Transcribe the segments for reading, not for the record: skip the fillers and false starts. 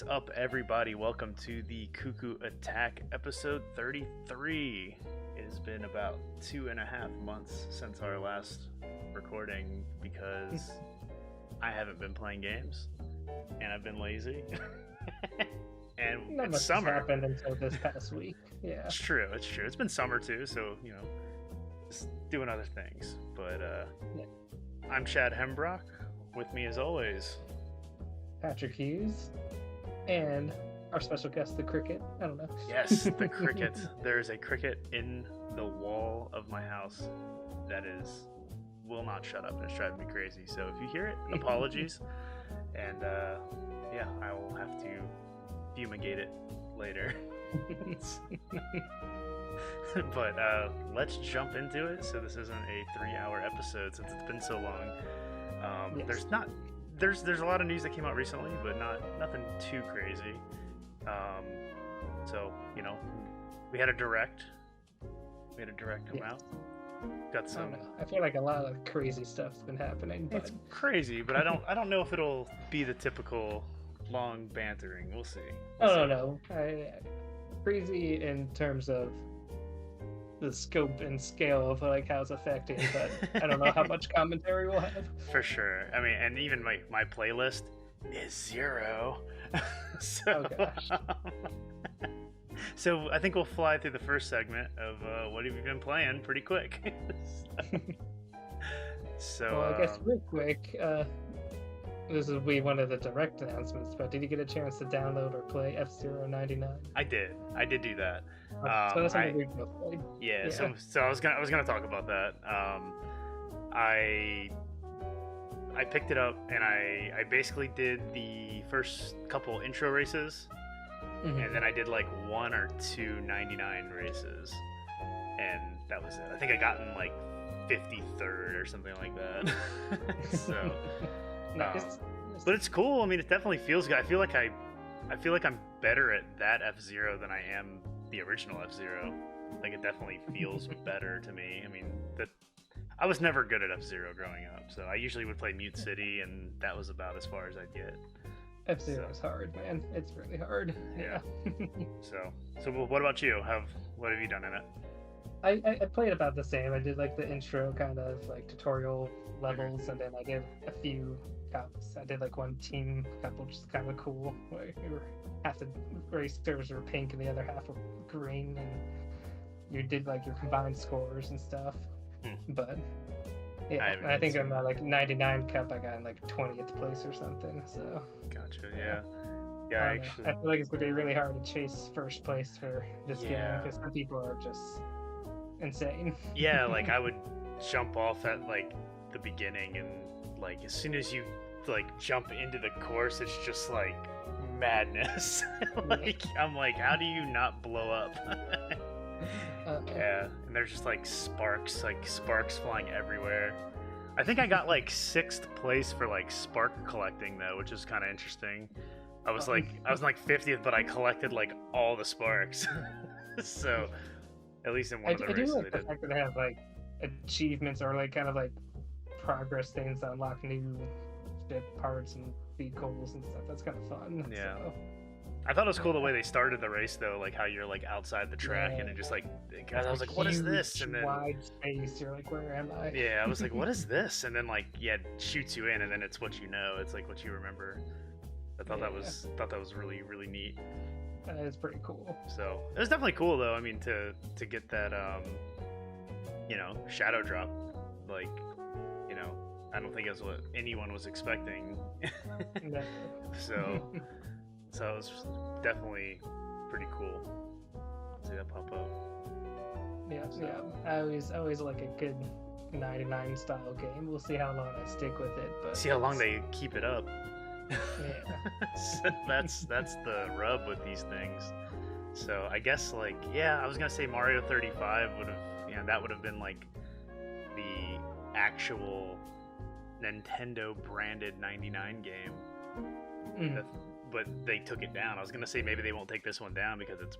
is up, everybody? Welcome to the Cucco Attack episode 33. It has been about 2.5 months since our last recording because I haven't been playing games and I've been lazy. And Not it's much summer. has happened until this past week. Yeah. It's true. It's been summer too, so just doing other things. But Yeah. I'm Chad Hembrock. With me as always, Patrick Hughes and our special guest, the Cricket. I don't know. yes, the cricket. There is a cricket in the wall of my house that will not shut up and it's driving me crazy. So if you hear it, apologies. And yeah, I will have to fumigate it later. But let's jump into it. So this isn't a 3-hour episode since it's been so long. Yes. There's a lot of news that came out recently, but nothing too crazy. So we had a direct come out. Got I some. don't know. I feel like a lot of crazy stuff's been happening, but It's crazy, but I don't know if it'll be the typical long bantering. We'll see. I don't know. Crazy in terms of the scope and scale of like how it's affecting, but I don't know how much commentary we'll have. For sure. I mean, and even my playlist is 0. So, Oh gosh. So I think we'll fly through the first segment of what have you been playing pretty quick. So Well, I guess real quick, this will be one of the direct announcements, but did you get a chance to download or play F-Zero 99? I did do that. So that's something we both played. Yeah, Yeah. so I was gonna talk about that. I picked it up and I basically did the first couple intro races, Mhm. and then I did like 1 or 2 99 races, and that was it. I think I got in like 53rd or something like that. So, Nice. but it's cool. I mean, it definitely feels good. I feel like I'm better at that F-Zero than I am the original F-Zero. Like, it definitely feels better to me. I mean, I was never good at F-Zero growing up, so I usually would play Mute City, and that was about as far as I'd get. F-Zero is hard, man. It's really hard. Yeah. So what about you? What have you done in it? I played about the same. I did like the intro kind of like tutorial levels, and then I did a few cups. I did like one team cup, which is kind of cool, where half the racers were pink and the other half were green, and you did like your combined scores and stuff. But yeah, I think on my like 99 cup, I got in like 20th place or something. So Gotcha. Yeah. I feel like it's gonna be really hard to chase first place for this game because some people are just insane. Yeah, like I would jump off at like the beginning, and like as soon as you like jump into the course, it's just like madness. Like I'm like, how do you not blow up? Yeah, and there's just like sparks flying everywhere. I think I got like 6th place for like spark collecting though, which is kind of interesting. I was like 50th, but I collected like all the sparks. So at least in one of the races I do like the fact that they have like achievements or like kind of like progress things that unlock new ship parts and vehicles and stuff. That's kind of fun. Yeah. So, I thought it was cool the way they started the race though, like how you're like outside the track and it just like, guys, I was like, what is this? And then wide space, you're like, where am I? yeah, I was like, what is this? And then like, yeah, it shoots you in, and then it's what you know. It's like what you remember. I thought that was really, really neat. That is pretty cool. So it was definitely cool though. I mean, to get that shadow drop, like, I don't think that's what anyone was expecting. No. So it was definitely pretty cool to see that pop up. Yeah. I always like a good 99 style game. We'll see how long I stick with it, but See how long they keep it up. Yeah. So that's the rub with these things. So I guess like, yeah, I was gonna say Mario 35 would have, that would have been like the actual Nintendo branded 99 game. But they took it down. I was gonna say maybe they won't take this one down because it's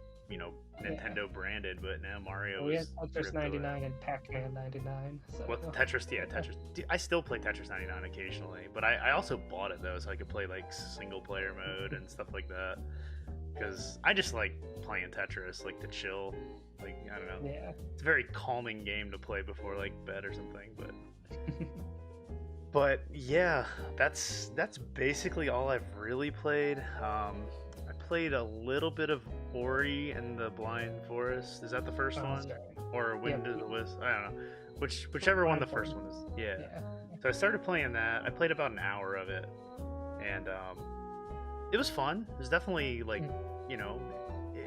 Nintendo branded, but now Mario We had is Tetris ripped away. 99 and Pac-Man 99. So. What Tetris? Yeah, Tetris. Dude, I still play Tetris 99 occasionally, but I also bought it though, so I could play like single player mode and stuff like that. Because I just like playing Tetris, like to chill. Like I don't know. Yeah. It's a very calming game to play before like bed or something. But yeah, that's basically all I've really played. I played a little bit of Ori and the Blind Forest. Is that the first one? Sorry. Or Wind of the Wisp? I don't know. Whichever one the first one is. Yeah. So I started playing that. I played about an hour of it, and it was fun. It was definitely like, you know,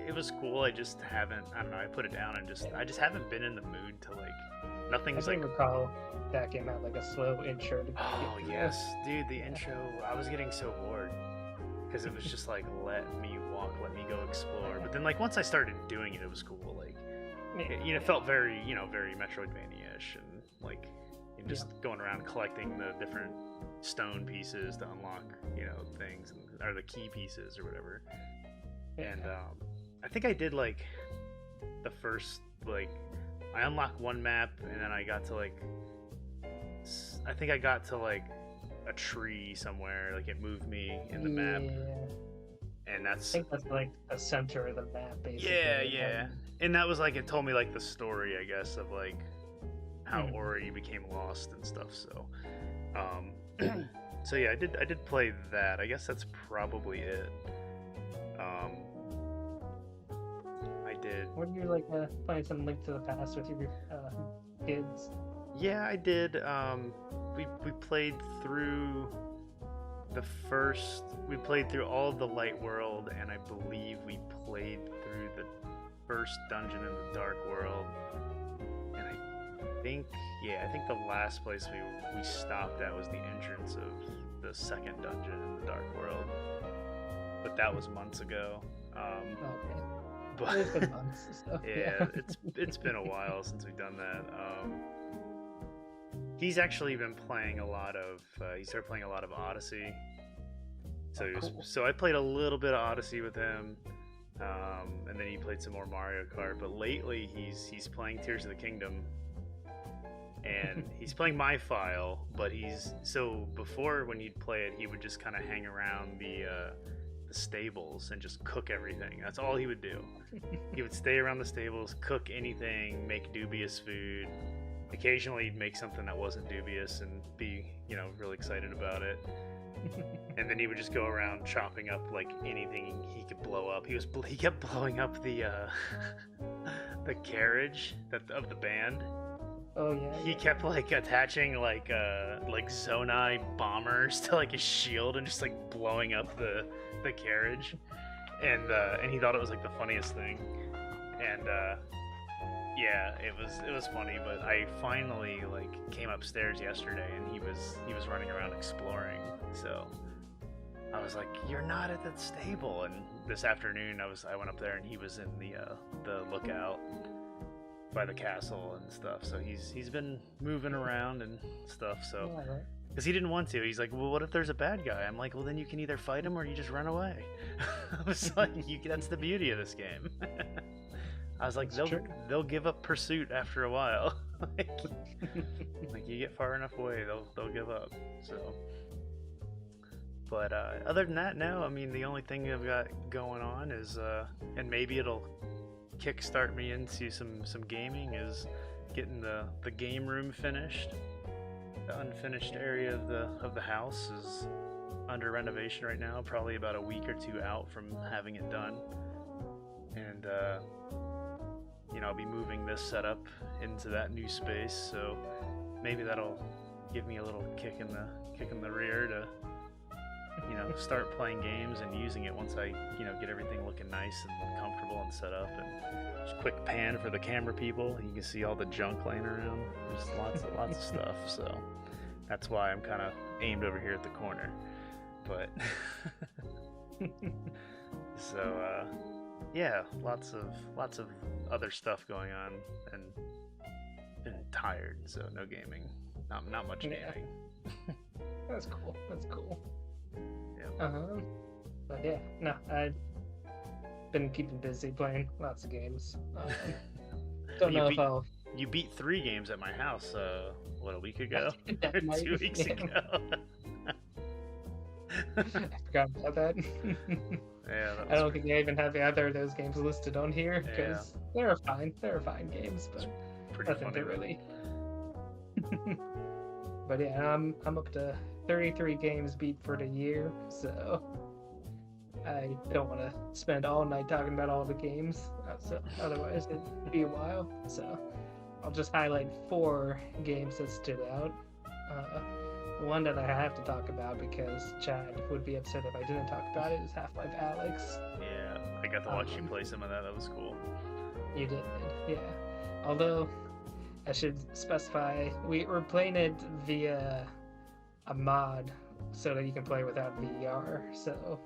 it was cool. I just haven't. I don't know. I put it down and I just haven't been in the mood to like. Nothing's I like. recall that game had like a slow intro. Oh yes, dude. The intro. I was getting so bored because it was just like let me walk, let me go explore. But then like once I started doing it, it was cool. Like it felt very very Metroidvania-ish and like just going around collecting the different stone pieces to unlock things or the key pieces or whatever. And I think I did like the first like I unlocked one map and then I got to like I think I got to like a tree somewhere, like it moved me in the map, and I think that's like the center of the map, basically. Yeah, and that was like it told me like the story, I guess, of like how Ori became lost and stuff. So, so yeah, I did play that. I guess that's probably it. I did. When you're like playing some Link to the Past with your kids. Yeah, I did. We played through we played through all of the Light World, and I believe we played through the first dungeon in the Dark World. And I think the last place we stopped at was the entrance of the second dungeon in the Dark World. But that was months ago. Okay. But it's been months. So, yeah, it's been a while since we've done that. He's actually been playing a lot of. He started playing a lot of Odyssey. So so I played a little bit of Odyssey with him, and then he played some more Mario Kart. But lately he's playing Tears of the Kingdom, and he's playing my file. But before when he'd play it, he would just kind of hang around the stables and just cook everything. That's all he would do. He would stay around the stables, cook anything, make dubious food. Occasionally he'd make something that wasn't dubious and be, really excited about it. And then he would just go around chopping up like anything he could blow up. He kept blowing up the the carriage of the band. Oh yeah. He kept like attaching like Zonai bombers to like his shield and just like blowing up the carriage. And he thought it was like the funniest thing. And yeah, it was funny, but I finally like came upstairs yesterday and he was running around exploring. So I was like, "You're not at the stable." And this afternoon I went up there and he was in the lookout by the castle and stuff. So he's been moving around and stuff. So because he didn't want to, he's like, "Well, what if there's a bad guy?" I'm like, "Well, then you can either fight him or you just run away." I was like, "That's the beauty of this game." I was like, they'll give up pursuit after a while. like you get far enough away, they'll give up. So, but other than that, no. I mean, the only thing I've got going on is, and maybe it'll kickstart me into some gaming, is getting the game room finished. The unfinished area of the house is under renovation right now, probably about a week or two out from having it done, and I'll be moving this setup into that new space, so maybe that'll give me a little kick in the rear to start playing games and using it once I get everything looking nice and comfortable and set up. And just quick pan for the camera people, you can see all the junk laying around. There's lots of stuff, so that's why I'm kind of aimed over here at the corner. But so yeah, lots of other stuff going on, and been tired, so no gaming, not much gaming. That's cool. Yeah. But yeah, no, been keeping busy playing lots of games. Don't know if I'll. You beat 3 games at my house, what, a week ago? That Or might 2 be- weeks yeah. ago? I forgot about that. Yeah, that I don't was think I even have either of those games listed on here because they're fine. They're fine games, but pretty nothing funny. to really. But yeah, I'm up to 33 games beat for the year, so I don't want to spend all night talking about all the games. So otherwise, it'd be a while. So I'll just highlight 4 games that stood out. One that I have to talk about because Chad would be upset if I didn't talk about it is Half-Life Alyx. Yeah, I got to watch you play some of that. That was cool. You did, yeah. Although, I should specify, we're playing it via a mod so that you can play without VR, so...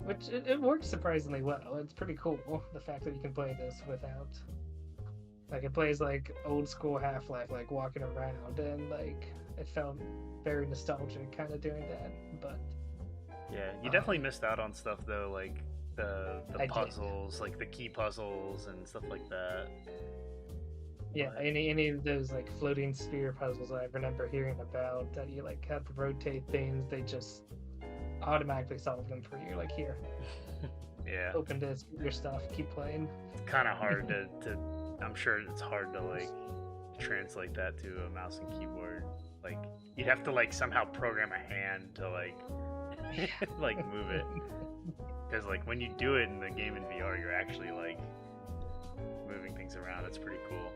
Which, it works surprisingly well. It's pretty cool, the fact that you can play this without... Like, it plays like old school Half-Life, like walking around, and like, it felt very nostalgic kind of doing that, but... Yeah, you definitely missed out on stuff though, like the I puzzles, like the key puzzles and stuff like that. Yeah, any of those like floating sphere puzzles I remember hearing about that you like have to rotate things, they just automatically solve them for you. Like here, Yeah, open this, your stuff, keep playing. kind of hard to. I'm sure it's hard to like translate that to a mouse and keyboard. Like you'd have to like somehow program a hand to like like move it. Because like when you do it in the game in VR, you're actually like moving things around. It's pretty cool.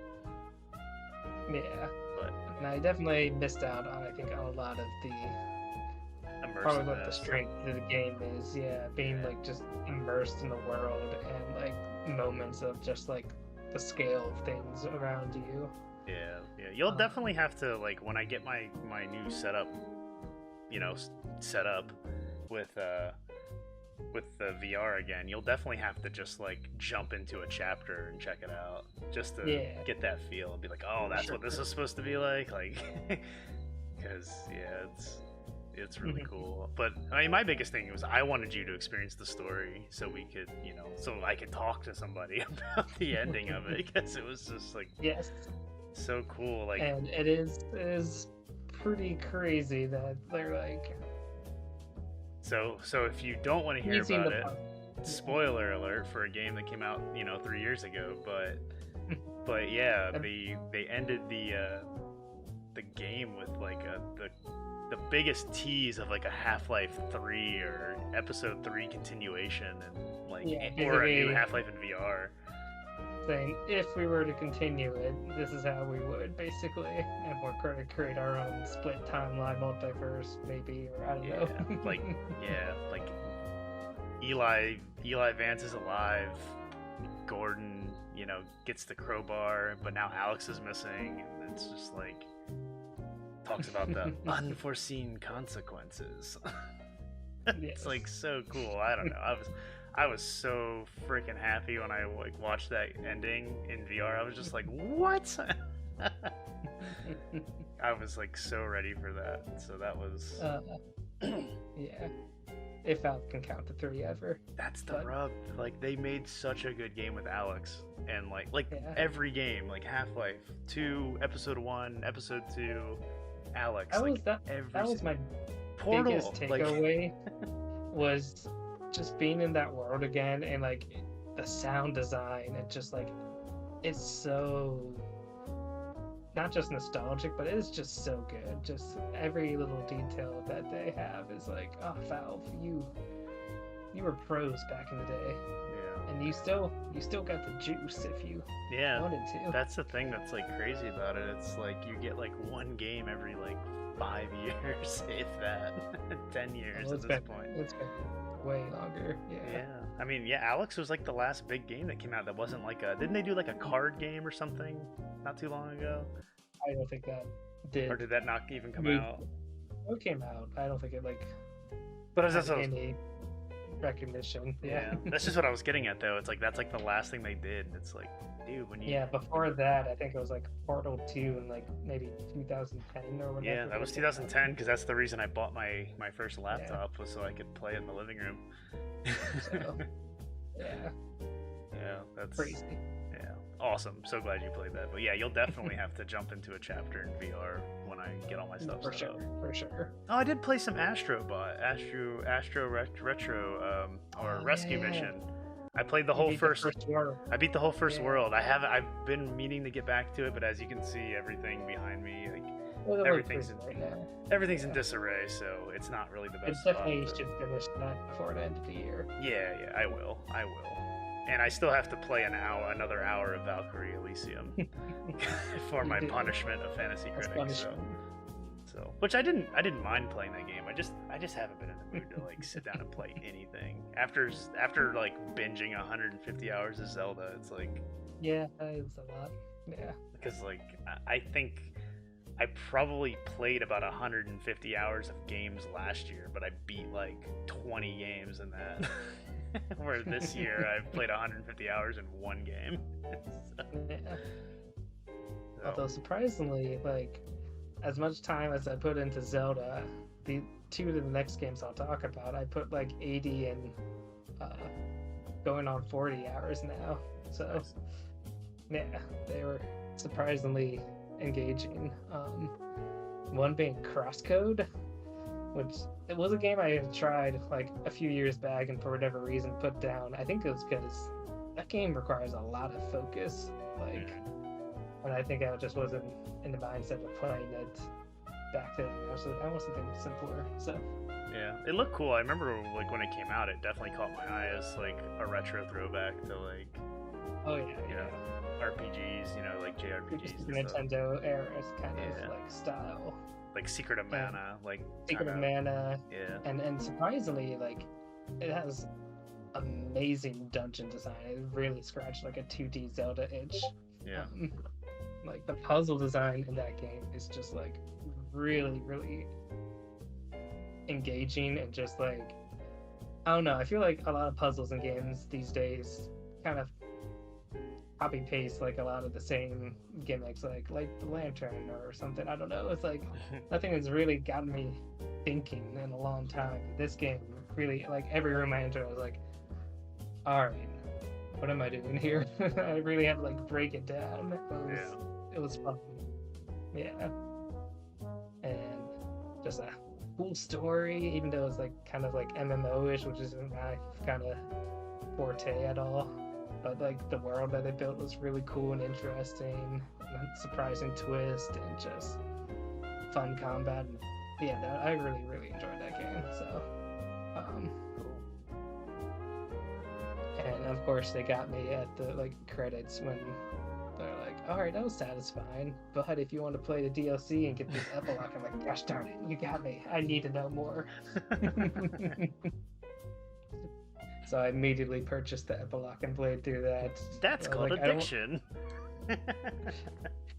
Yeah, But and I definitely missed out on I think a lot of the probably what the immersiveness. strength of the game is. Yeah, being like just immersed in the world and like moments of just like the scale of things around you. Yeah, yeah. You'll definitely have to like when I get my new setup, you know, set up with the VR again. You'll definitely have to just like jump into a chapter and check it out, just to get that feel and be like, oh, that's what this is supposed to be like, because yeah, it's really cool. But I mean, my biggest thing was I wanted you to experience the story so we could, you know, so I could talk to somebody about the ending of it because it was just like so cool. Like, and it is pretty crazy that they're like. So if you don't want to hear about it, spoiler alert for a game that came out, you know, 3 years ago. But yeah, they ended the game with like the biggest tease of like a Half-Life 3 or Episode 3 continuation and like or a new Half-Life in VR. Saying if we were to continue it, this is how we would basically, and we're going to create our own split timeline multiverse, maybe, or I don't know. like Eli Vance is alive. Gordon, you know, gets the crowbar, but now Alyx is missing, and it's just like talks about the unforeseen consequences. It's like so cool. I don't know. I was so freaking happy when I like watched that ending in VR. I was just like, what? I was like so ready for that. So that was yeah. If Valve can count to 3 ever. That's the rub. Like they made such a good game with Alyx, and like every game, like Half-Life 2, Episode 1, Episode 2, Alyx. That was my Portal, biggest takeaway was just being in that world again, and like the sound design, and just like it's so not just nostalgic, but it's just so good. Just every little detail that they have is like, oh, Valve, you were pros back in the day. Yeah. And you still got the juice if you wanted to. That's the thing that's like crazy about it. It's like you get like one game every like 5 years, if that. 10 years at this point. It's been way longer. Yeah. I mean, Alyx was like the last big game that came out that wasn't like a. Didn't they do like a card game or something not too long ago? I don't think that did. Or did that not even come out? It came out. I don't think it like. But had any recognition. Yeah. That's just what I was getting at though. It's like that's like the last thing they did. It's like, dude, when you. Yeah. Before that, I think it was like Portal 2 in like maybe 2010 or whatever. Yeah, that was 2010 because that's the reason I bought my first laptop was so I could play it in the living room. Yeah, Yeah, that's crazy. yeah, awesome. So glad you played that. But yeah, you'll definitely have to jump into a chapter in VR when I get all my stuff For set sure, up. for sure. Oh, I did play some Retro or Oh Rescue yeah, yeah. Mission. I played the You whole beat the first. first world. I beat the whole first Yeah. world. I've been meaning to get back to it, but as you can see, everything behind me, like Well, it everything's looks in pretty right now. everything's in Yeah. disarray, so it's not really the It best spot. definitely should finish that before the end of the year. Yeah, I will. And I still have to play another hour of Valkyrie Elysium for my punishment of Fantasy That's Critic. So, which I didn't mind playing that game. I just haven't been in the mood to like sit down and play anything. After like binging 150 hours of Zelda, it's like, Yeah, it's a lot. Yeah. because like I think I probably played about 150 hours of games last year, but I beat like 20 games in that. Where this year I've played 150 hours in one game. Yeah. So, Although surprisingly, like, as much time as I put into Zelda, the two of the next games I'll talk about, I put like 80 and going on 40 hours now. So, nice. yeah, they were surprisingly engaging. One being CrossCode, which it was a game I had tried like a few years back and for whatever reason put down. I think it was because that game requires a lot of focus. Like, and I think I just wasn't in the mindset of playing it back then. I want something simpler. So Yeah, it looked cool. I remember like when it came out, it definitely caught my eye as like a retro throwback to like, oh yeah, you know, RPGs, you know, like JRPGs Super and stuff. Nintendo era kind Yeah. of like style. Like Secret of Mana, like Secret of kinda- Mana, Yeah, and surprisingly, like, it has amazing dungeon design. It really scratched like a 2D Zelda itch. yeah. Like the puzzle design in that game is just like really engaging and just like, I don't know. I feel like a lot of puzzles in games these days kind of copy paste like a lot of the same gimmicks, like the lantern or something. I don't know. It's like nothing has really gotten me thinking in a long time. This game really, like, every room I enter, I was like, all right, what am I doing here? I really had to like break it down. It was fun. Yeah, and just a cool story, even though it's like kind of like MMO-ish, which isn't my kind of forte at all. But like the world that they built was really cool and interesting, and a surprising twist, and just fun combat. And yeah, I really enjoyed that game. So, and of course they got me at the like credits when they're like, "All right, that was satisfying, but if you want to play the DLC and get this epilogue," I'm like, "Gosh darn it, you got me! I need to know more." So I immediately purchased the epilogue and played through that. That's called addiction.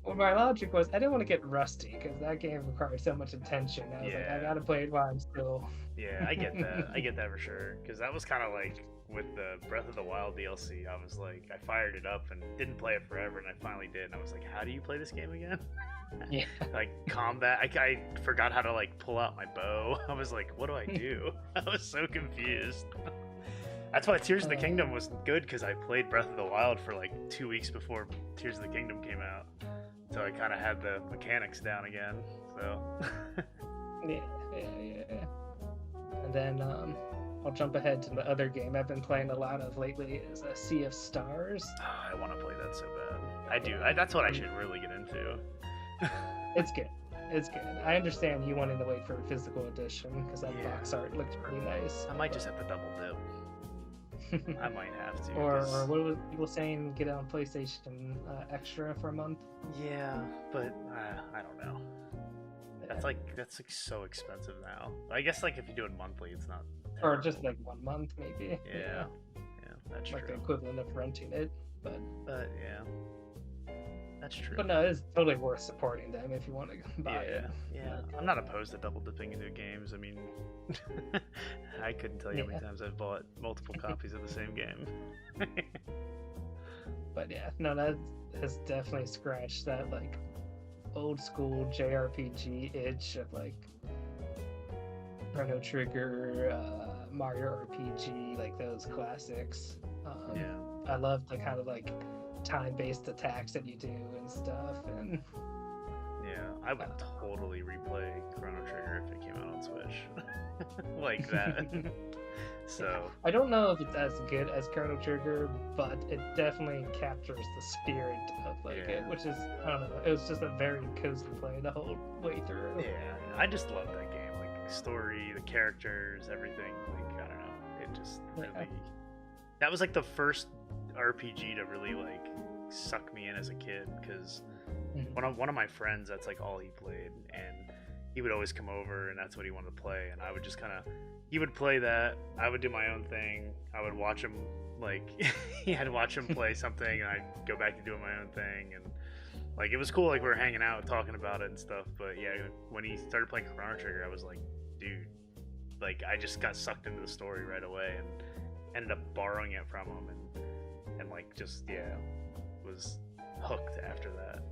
Well, my logic was I didn't want to get rusty because that game requires so much attention. I was like, I gotta play it while I'm still. Yeah, I get that. I get that for sure. Because that was kind of like with the Breath of the Wild DLC. I was like, I fired it up and didn't play it forever, and I finally did. And I was like, how do you play this game again? Yeah. Like combat. I forgot how to like pull out my bow. I was like, what do I do? I was so confused. That's why Tears of the Kingdom was good, because I played Breath of the Wild for like 2 weeks before Tears of the Kingdom came out. So I kind of had the mechanics down again. So. Yeah. And then I'll jump ahead to the other game I've been playing a lot of lately is a Sea of Stars. I want to play that so bad. I do. That's what I should really get into. It's good. It's good. I understand you wanting to wait for a physical edition because that box art looks pretty nice. I might just have to double dip. I might have to. Or what was people saying? Get it on PlayStation Extra for a month. Yeah, but I don't know. That's like so expensive now. I guess like if you do it monthly, it's not. Or just like 1 month maybe. Yeah, that's like true. the equivalent of renting it, but yeah, that's true. But no, it's totally worth supporting them if you want to buy it. Yeah, I'm not opposed to double dipping into games. I mean, I couldn't tell you how many times I've bought multiple copies of the same game. But yeah, no, that has definitely scratched that like old school JRPG itch of like Chrono Trigger, Mario RPG, like those classics. Yeah. I love the kind of like time-based attacks that you do and stuff, and Yeah, I would totally replay Chrono Trigger if it came out on Switch. Like that. So I don't know if it's as good as Chrono Trigger, but it definitely captures the spirit of like it, which is, I don't know, it was just a very cozy play the whole way through. Yeah, I just love that game. Like story, the characters, everything. Like I don't know, it just really. That was like the first RPG to really like suck me in as a kid, because one of my friends, that's like all he played, and he would always come over and that's what he wanted to play, and I would just kind of, he would play that, I would do my own thing, I would watch him, like I'd watch him play something and I'd go back to doing my own thing, and like it was cool, like we were hanging out talking about it and stuff. But yeah, when he started playing Chrono Trigger, I was like, dude, like I just got sucked into the story right away and ended up borrowing it from him, and like just was hooked after that.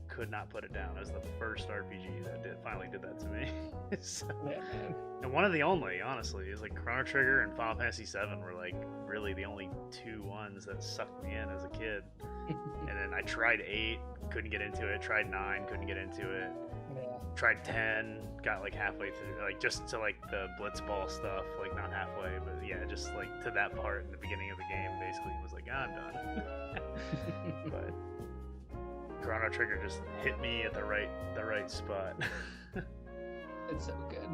Could not put it down. It was the first RPG that finally did that to me. So, and one of the only, honestly, is like Chrono Trigger and Final Fantasy VII were like really the only two ones that sucked me in as a kid. And then I tried 8, couldn't get into it. Tried 9, couldn't get into it. Tried 10, got like halfway through, like just to like the Blitzball stuff, like not halfway, but yeah, just like to that part in the beginning of the game, basically was like, I'm done. But Chrono Trigger just hit me at the right spot. It's so good.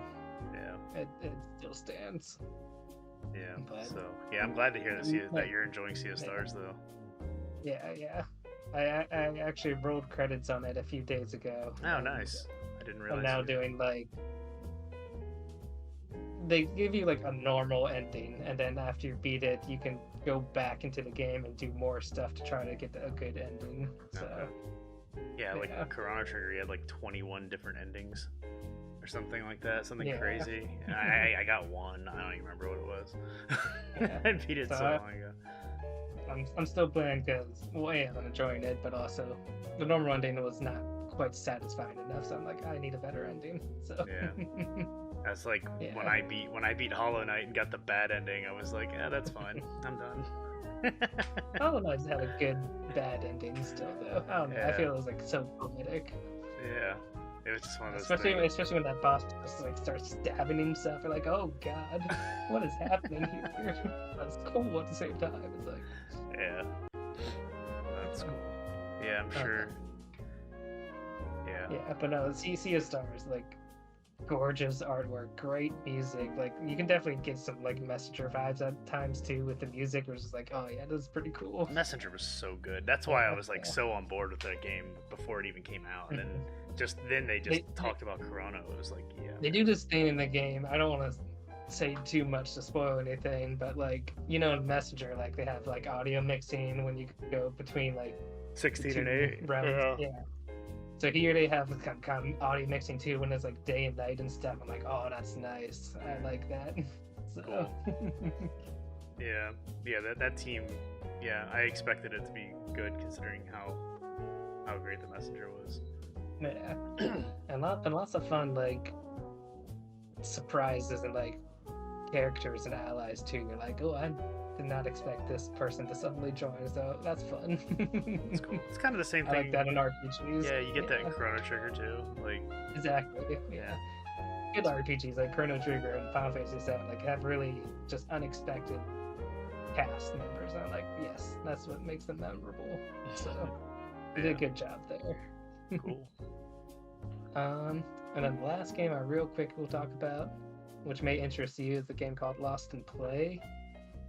Yeah. It still stands. Yeah. But, so yeah, I'm glad to hear that you're enjoying Sea of Stars though. Yeah. I actually rolled credits on it a few days ago. Oh, nice. I didn't realize. I'm now doing like, they give you like a normal ending, and then after you beat it, you can go back into the game and do more stuff to try to get a good ending. So. Yeah, like Chrono Trigger, you had like 21 different endings or something like that, something crazy. I got one. I don't even remember what it was. I beat it so long ago. I'm still playing because, well, I'm enjoying it, but also the normal ending was not quite satisfying enough. So I'm like, I need a better ending. So that's like when I beat Hollow Knight and got the bad ending. I was like, yeah, that's fine. I'm done. Hollow Knight's had a good bad ending still, though. I don't know. I feel it was like so poetic. Yeah, it was just one of those things. Especially when that boss just like starts stabbing himself. You're like, oh god, what is happening here? That's cool at the same time. It's like, yeah, that's cool. Yeah, I'm sure. Yeah, but no, Sea of Stars, like, gorgeous artwork, great music. Like, you can definitely get some like Messenger vibes at times too with the music. It was just like, oh yeah, this is pretty cool. Messenger was so good. That's why I was like so on board with that game before it even came out. And then they talked about Corona. It was like, they do this thing in the game. I don't want to say too much to spoil anything, but like, you know, in Messenger, like they have like audio mixing when you go between like 16 and 8 rounds. Yeah. So here they have kind of audio mixing too when it's like day and night and stuff. I'm like, oh, that's nice. I like that. So. Cool. yeah, that team. Yeah, I expected it to be good considering how great the Messenger was. Yeah, and lots of fun like surprises and like characters and allies too. You're like, oh, I did not expect this person to suddenly join, so that's fun. It's cool. It's kind of the same thing. I like that in RPGs. Yeah, you get that in Chrono Trigger too. Like exactly. Yeah. Good RPGs like Chrono Trigger and Final Fantasy VII like have really just unexpected cast members. And I'm like, yes, that's what makes them memorable. So you did a good job there. Cool. And then the last game I real quick will talk about, which may interest you, is a game called Lost in Play.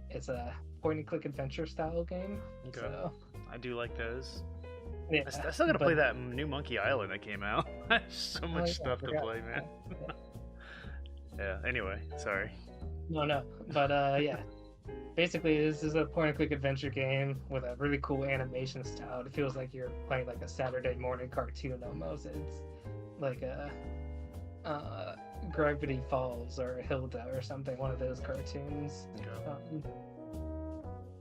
It's a point-and-click adventure style game. Okay. So, I do like those. Yeah, I still gotta play that new Monkey Island that came out. So much stuff to play, man. Yeah, anyway, sorry. No. But yeah. Basically, this is a point-and-click adventure game with a really cool animation style. It feels like you're playing like a Saturday morning cartoon almost. It's like a Gravity Falls or Hilda or something, one of those cartoons.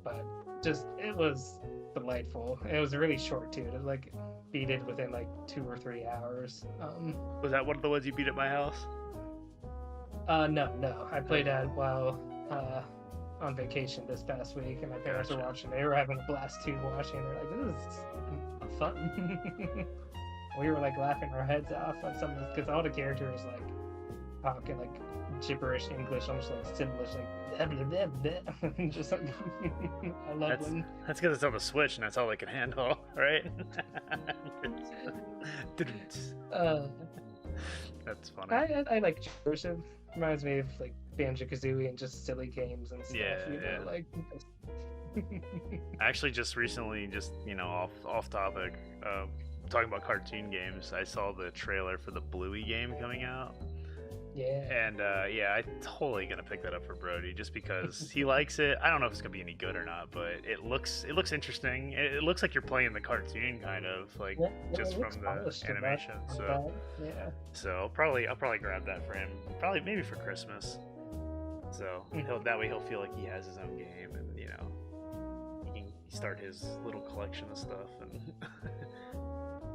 But just, it was delightful. It was really short too. It like beat it within like 2 or 3 hours. Was that one of the ones you beat at my house? No. I played that while on vacation this past week, and my parents were Gotcha. watching. They were having a blast too watching. They're like, "This is fun." We were like laughing our heads off on some of this because all the characters like talking like gibberish English, almost like Simlish, like blah, blah, blah, blah. Just like I love when That's because it's on the Switch and that's all they can handle, right? uh, That's funny. I like gibberish. It reminds me of like Banjo-Kazooie and just silly games and stuff. Yeah, you know, yeah. like. Actually, just recently, just off topic, talking about cartoon games, I saw the trailer for the Bluey game coming out, Yeah. and yeah, I'm totally gonna pick that up for Brody just because he likes it. I don't know if it's gonna be any good or not, but it looks interesting. It looks like you're playing the cartoon kind of like just it from looks the polished to that- animation. to So that, yeah. so I'll probably grab that for him. Probably maybe for Christmas. So that way he'll feel like he has his own game, and he can start his little collection of stuff and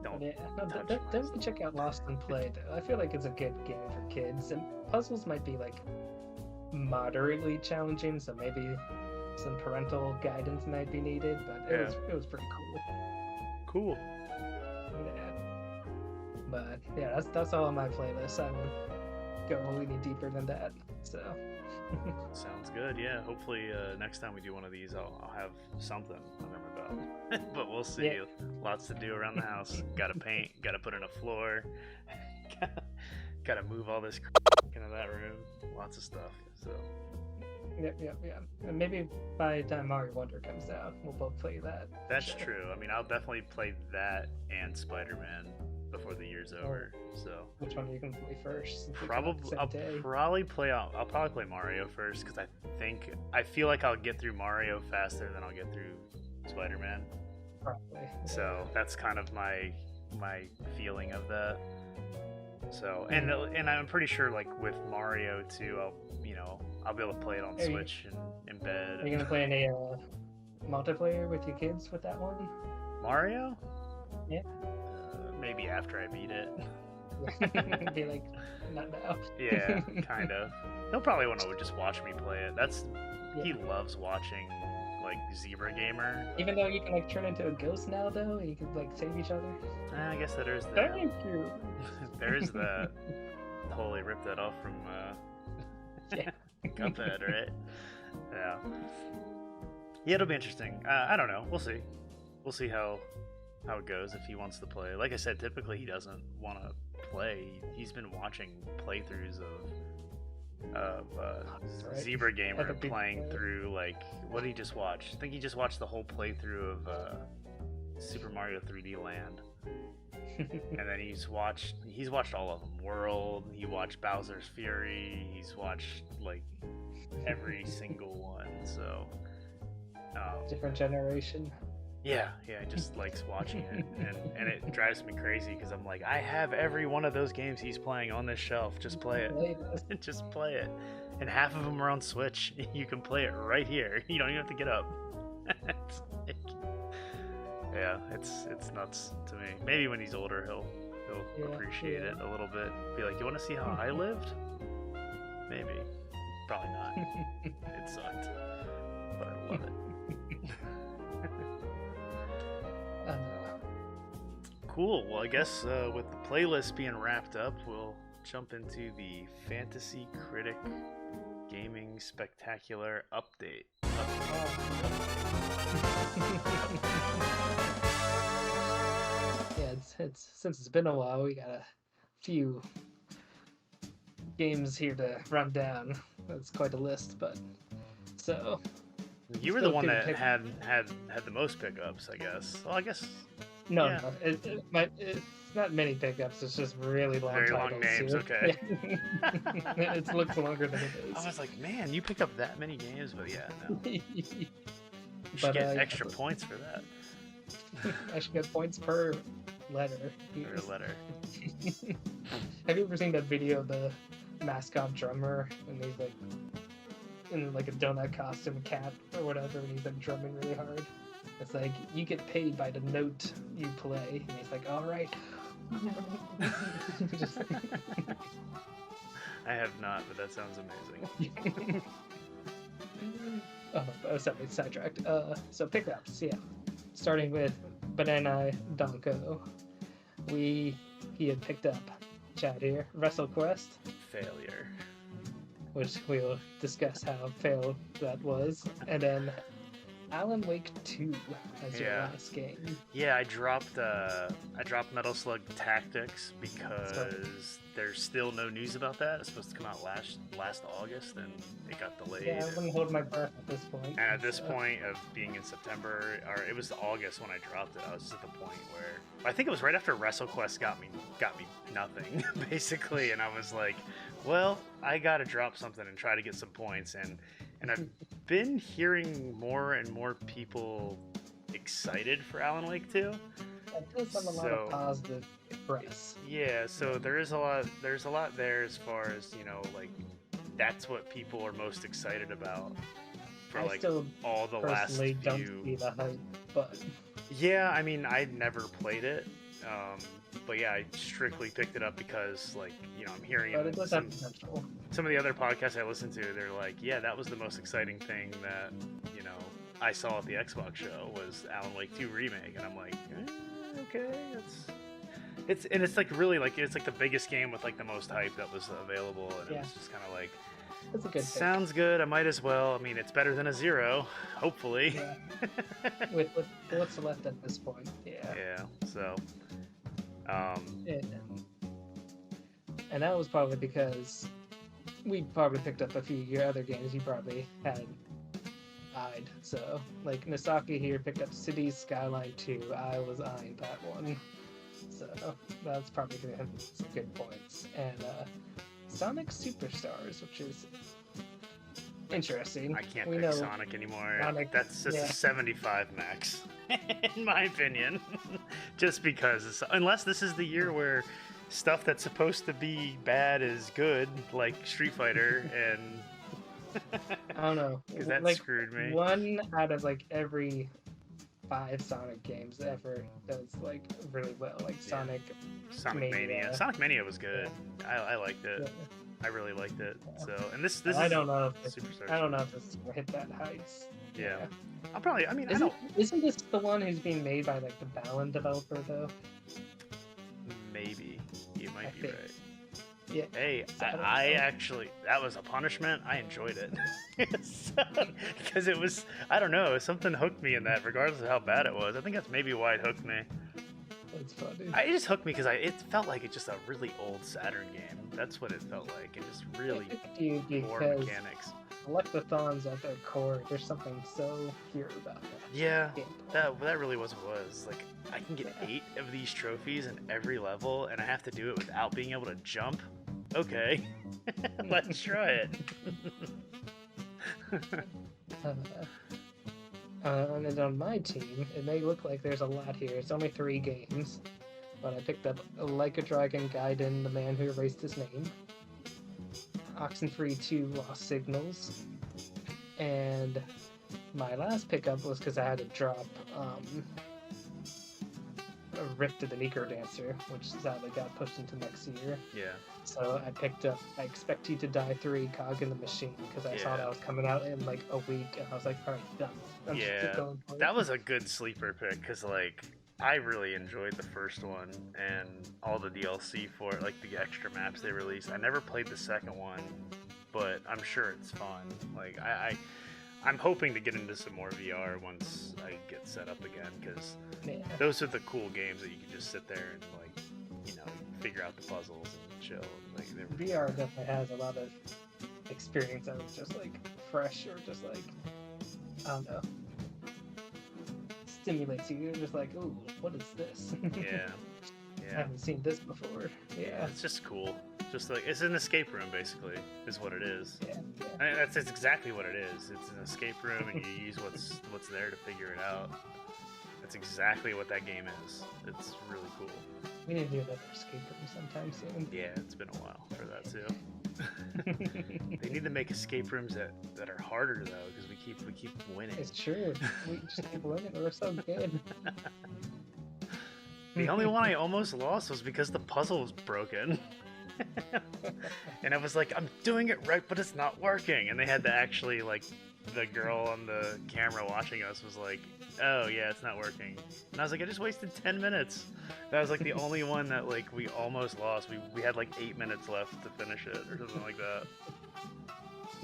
don't Yeah, no, touch definitely check out Lost and Play though. I feel like it's a good game for kids, and puzzles might be like moderately challenging, so maybe some parental guidance might be needed. But it was pretty cool. Cool. Yeah. But yeah, that's all on my playlist. I won't go any deeper than that. So. Sounds good. Yeah. Hopefully next time we do one of these, I'll have something under my belt. But we'll see. Yeah. Lots to do around the house. Gotta paint. Gotta put in a floor. Gotta move all this into that room. Lots of stuff. So. Yeah. And maybe by the time Mario Wonder comes out, we'll both play that. That's Sure. true. I mean, I'll definitely play that and Spider-Man before the year's over. So. Which one are you gonna play first? Since we come out the Probably same day? I'll probably play Mario first because I feel like I'll get through Mario faster than I'll get through Spider-Man. Probably. So that's kind of my feeling of that. So and I'm pretty sure like with Mario too, I'll be able to play it on Are you- Switch and in bed. Are you gonna play any multiplayer with your kids with that one? Mario? Yeah. Maybe after I beat it. Be like, not now. Yeah, kind of. He'll probably want to just watch me play it. He loves watching like Zebra Gamer. Even though you can like turn into a ghost now, though, and you can like save each other. I guess that is Thank you. there is the totally ripped that off from Yeah. Cuphead, right? Yeah. Yeah, it'll be interesting. I don't know. We'll see. We'll see how it goes if he wants to play. Like I said, typically he doesn't want to play. He's been watching playthroughs of Right. Zebra Gamer Other people playing play. through like what did he just watch? I think he just watched the whole playthrough of Super Mario 3D Land. And then he's watched all of them. World, he watched Bowser's Fury, he's watched like every single one. So Different generation. yeah, he just likes watching it, and it drives me crazy because I'm like, I have every one of those games he's playing on this shelf. Just play it. Just play it. And half of them are on Switch. You can play it right here. You don't even have to get up. It's like, yeah, it's nuts to me. Maybe when he's older, he'll appreciate it a little bit. Be like, you want to see how I lived? Maybe. Probably not. It sucked, but I love it. Cool. Well, I guess with the playlist being wrapped up, we'll jump into the Fantasy Critic Gaming Spectacular Update. Yeah, it's since it's been a while, we got a few games here to run down. That's quite a list, but so You were the still one good that pick- had the most pickups, I guess. Well, I guess no, yeah. no, it's not many pickups. It's just really long. Very long titles, names, too. okay. Yeah. It looks longer than it I is. was like, man, you pick up that many games, but yeah, no. You should But, get yeah, extra but- points for that. I should get points per letter. Or a letter. Have you ever seen that video of the mascot drummer and he's like in like a donut costume cat or whatever, and he's like drumming really hard? It's like you get paid by the note you play, and he's like, all right. Just- I have not, but that sounds amazing. Oh, sorry, sidetracked. So pickups, yeah. Starting with Banana Donko. He had picked up Chad here, WrestleQuest, Failure. which we'll discuss how failed that was, and then Alan Wake 2 as your last game. Yeah, I dropped Metal Slug Tactics because there's still no news about that. It's supposed to come out last August, and it got delayed. Yeah, I wouldn't hold my breath at this point. And at this point of being in September, or it was August when I dropped it, I was just at the point where I think it was right after WrestleQuest got me nothing basically, and I was like, well, I gotta drop something and try to get some points, and I've been hearing more and more people excited for Alan Wake 2. It does have a lot of positive press. Yeah, so there's a lot there as far as, like, that's what people are most excited about for I like still all the last few. don't see the hype, but yeah, I mean, I never played it. But yeah, I strictly picked it up because, like, I'm hearing it does have potential. Some of the other podcasts I listen to, they're like, yeah, that was the most exciting thing that, I saw at the Xbox show was Alan Wake 2 Remake. And I'm like, okay, it's like really, like, it's like the biggest game with like the most hype that was available. And it was just kind of like, it's a good sounds good, I might as well. I mean, it's better than a 0, hopefully. Yeah. with what's left at this point. Yeah, so and that was probably because we probably picked up a few of your other games you probably had eyed. So, like, Nisaki here picked up Cities Skyline 2. I was eyeing that one. So, that's probably going to have some good points. And Sonic Superstars, which is interesting. I can't pick Sonic anymore. That's just a 75 max, in my opinion. Just because, unless this is the year where stuff that's supposed to be bad is good, like Street Fighter, and I don't know, because that screwed me. 1 out of like every 5 Sonic games ever does like really well, like Sonic Mania. Sonic Mania was good. Yeah. I liked it. Yeah. I really liked it. So, and this I is don't know if Superstars. I don't know if this is gonna hit that heights. Yeah. I'll probably. I mean, Isn't this the one who's being made by like the Balan developer though? Maybe you might be right. Yeah. Hey, I actually, that was a punishment. I enjoyed it because it was, I don't know, something hooked me in that, regardless of how bad it was. I think that's maybe why it hooked me. That's funny. It just hooked me because it felt like it's just a really old Saturn game. That's what it felt like, and just really poor mechanics. Electrothons at their core, there's something so pure about that. Yeah, that really was what it was. Like, I can get 8 of these trophies in every level, and I have to do it without being able to jump. Okay, let's try it. And then on my team, it may look like there's a lot here. It's only 3 games, but I picked up Like a Dragon Gaiden, The Man Who Erased His Name, Oxenfree 2 Lost Signals, and my last pickup was because I had to drop a Rift of the Necro Dancer, which sadly got pushed into next year. Yeah. So I picked up I Expect You to Die 3 Cog in the Machine because I saw that was coming out in like a week, and I was like, alright, done. That was a good sleeper pick because, like, I really enjoyed the first one and all the DLC for it, like the extra maps they released. I never played the second one, but I'm sure it's fun. Like, I'm hoping to get into some more VR once I get set up again, because those are the cool games that you can just sit there and, like, figure out the puzzles and chill. And, like, VR definitely has a lot of experience that was just like fresh, or just like, I don't know, stimulates you. You're just like, ooh, what is this? Yeah. I haven't seen this before. Yeah. It's just cool. Just like, it's an escape room, basically, is what it is. Yeah. I mean, that's exactly what it is. It's an escape room, and you use what's there to figure it out. That's exactly what that game is. It's really cool. We need to do another escape room sometime soon. Yeah, it's been a while for that too. They need to make escape rooms that are harder though, because we keep winning. It's true. We just keep winning. We're so good. The only one I almost lost was because the puzzle was broken. And I was like, I'm doing it right, but it's not working. And they had to actually, like, the girl on the camera watching us was like, "Oh yeah, it's not working," and I was like, "I just wasted 10 minutes." That was like the only one that like we almost lost. We had like 8 minutes left to finish it or something like that.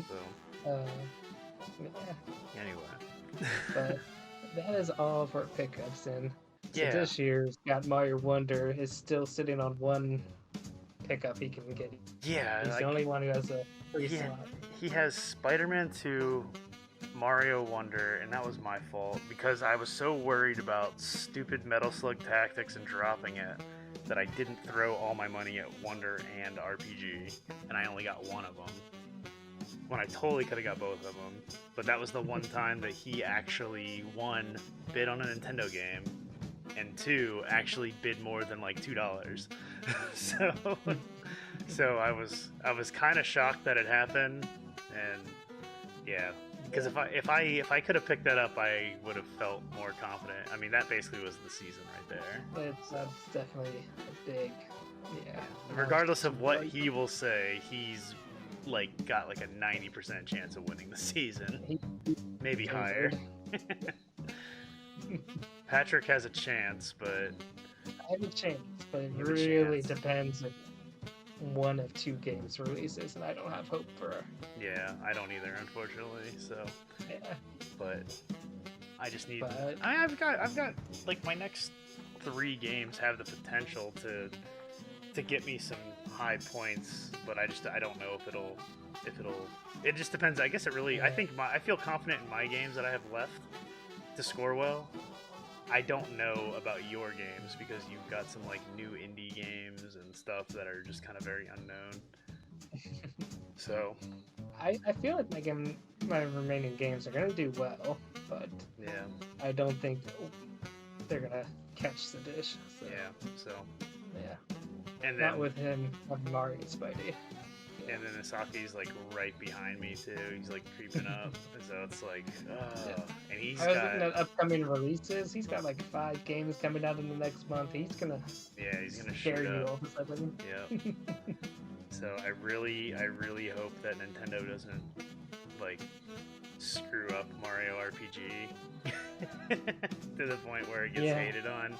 So. Yeah. Anyway. But that is all for pickups, and so Yeah. this year's got Mario Wonder is still sitting on one pickup he can get. Yeah. He's like, the only one who has a free yeah, slot. he has Spider-Man 2, Mario Wonder, and that was my fault because I was so worried about stupid Metal Slug Tactics and dropping it that I didn't throw all my money at Wonder and RPG, and I only got one of them. When I totally could have got both of them, but that was the one time that he actually, one, bid on a Nintendo game, and two, actually bid more than like $2. So I was kind of shocked that it happened, and yeah, because if I could have picked that up, I would have felt more confident. I mean, that basically was the season right there. That's definitely a big, yeah. Regardless of what he will say, he's like got like a 90% chance of winning the season, maybe higher. Patrick has a chance, but I have a chance, but it really depends if one of two games releases, and I don't have hope for. Yeah, I don't either, unfortunately. So, yeah. But I just need. But... I've got like my next 3 games have the potential to get me some high points, but I don't know if it'll. It just depends. I guess it really. Yeah. I feel confident in my games that I have left to score well. I don't know about your games because you've got some like new indie games and stuff that are just kind of very unknown. So I feel like my remaining games are gonna do well, but yeah, I don't think they're gonna catch the dish. So. Yeah. So yeah. And then not with him having Mario and Spidey. And then Isaki's like right behind me too. He's like creeping up, so it's like, and he's I was looking at upcoming releases. He's got like 5 games coming out in the next month. He's gonna shoot scare you up. all of a sudden. Yeah. So I really hope that Nintendo doesn't like screw up Mario RPG to the point where it gets hated on.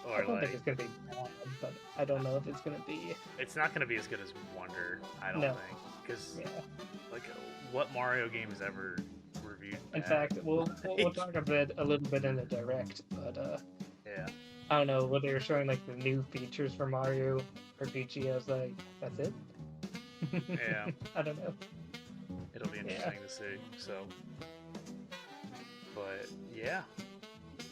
Or I don't think it's gonna be bad, but I don't know if it's gonna be. It's not gonna be as good as Wonder, I don't think, because like what Mario game is ever reviewed? In fact, we'll talk a little bit in the direct, but yeah, I don't know when they were showing like the new features for Mario RPG. I was like, that's it. Yeah, I don't know. It'll be interesting to see. So, but yeah.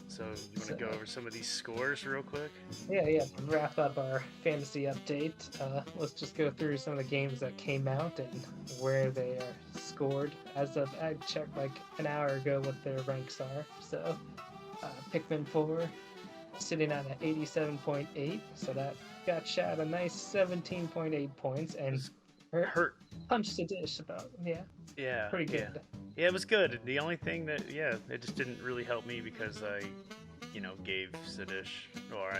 So you want to go over some of these scores real quick? Yeah. To wrap up our fantasy update, let's just go through some of the games that came out and where they are scored. As of, I checked like an hour ago what their ranks are. So Pikmin 4 sitting at an 87.8, so that got shot a nice 17.8 points, and hurt punched the dish about, pretty good. Yeah, it was good. The only thing that, it just didn't really help me because I, gave Sidish, or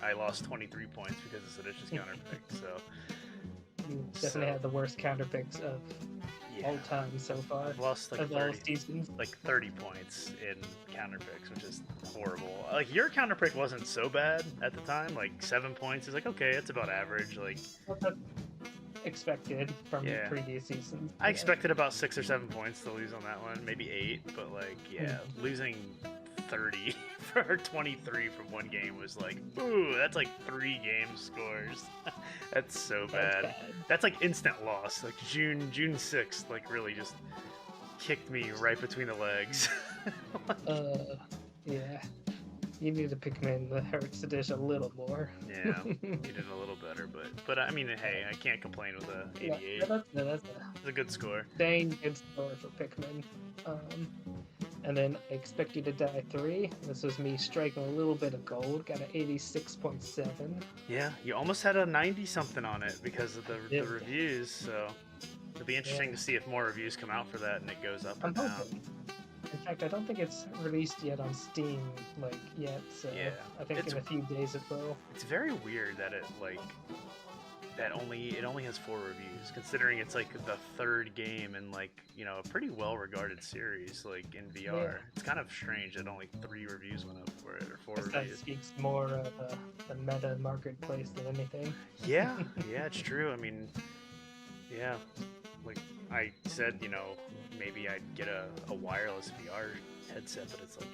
I lost 23 points because of Sidish's counterpick, so. You definitely had the worst counterpicks of all time so far. I've lost like all seasons. Like 30 points in counterpicks, which is horrible. Like, your counterpick wasn't so bad at the time, like 7 points is like, okay, it's about average, like. Expected from the previous seasons. I expected about 6 or 7 points to lose on that one, maybe 8, but like losing 30 for 23 from one game was like, ooh, that's like 3 game scores. That's so bad. That's like instant loss. Like June 6th, like really just kicked me right between the legs. Yeah. You need to Pikmin that hurts the dish a little more. Yeah, you did a little better, but I mean, hey, I can't complain with a 88. That's a good score. Dang good score for Pikmin. And then I Expect You to Die 3. This was me striking a little bit of gold. Got an 86.7. Yeah, you almost had a 90-something on it because of the reviews, so it'll be interesting to see if more reviews come out for that and it goes up and down. In fact, I don't think it's released yet on Steam, yet, so I think in a few days it will. It's very weird that it, that it only has 4 reviews, considering it's like the 3rd game in like, you know, a pretty well regarded series like in VR. Yeah. It's kind of strange that only 3 reviews went up for it, or 4 Guess that reviews. speaks more of the meta marketplace than anything. Yeah, yeah, it's true. I mean, yeah, like I said, you know, maybe I'd get a wireless VR headset, but it's like,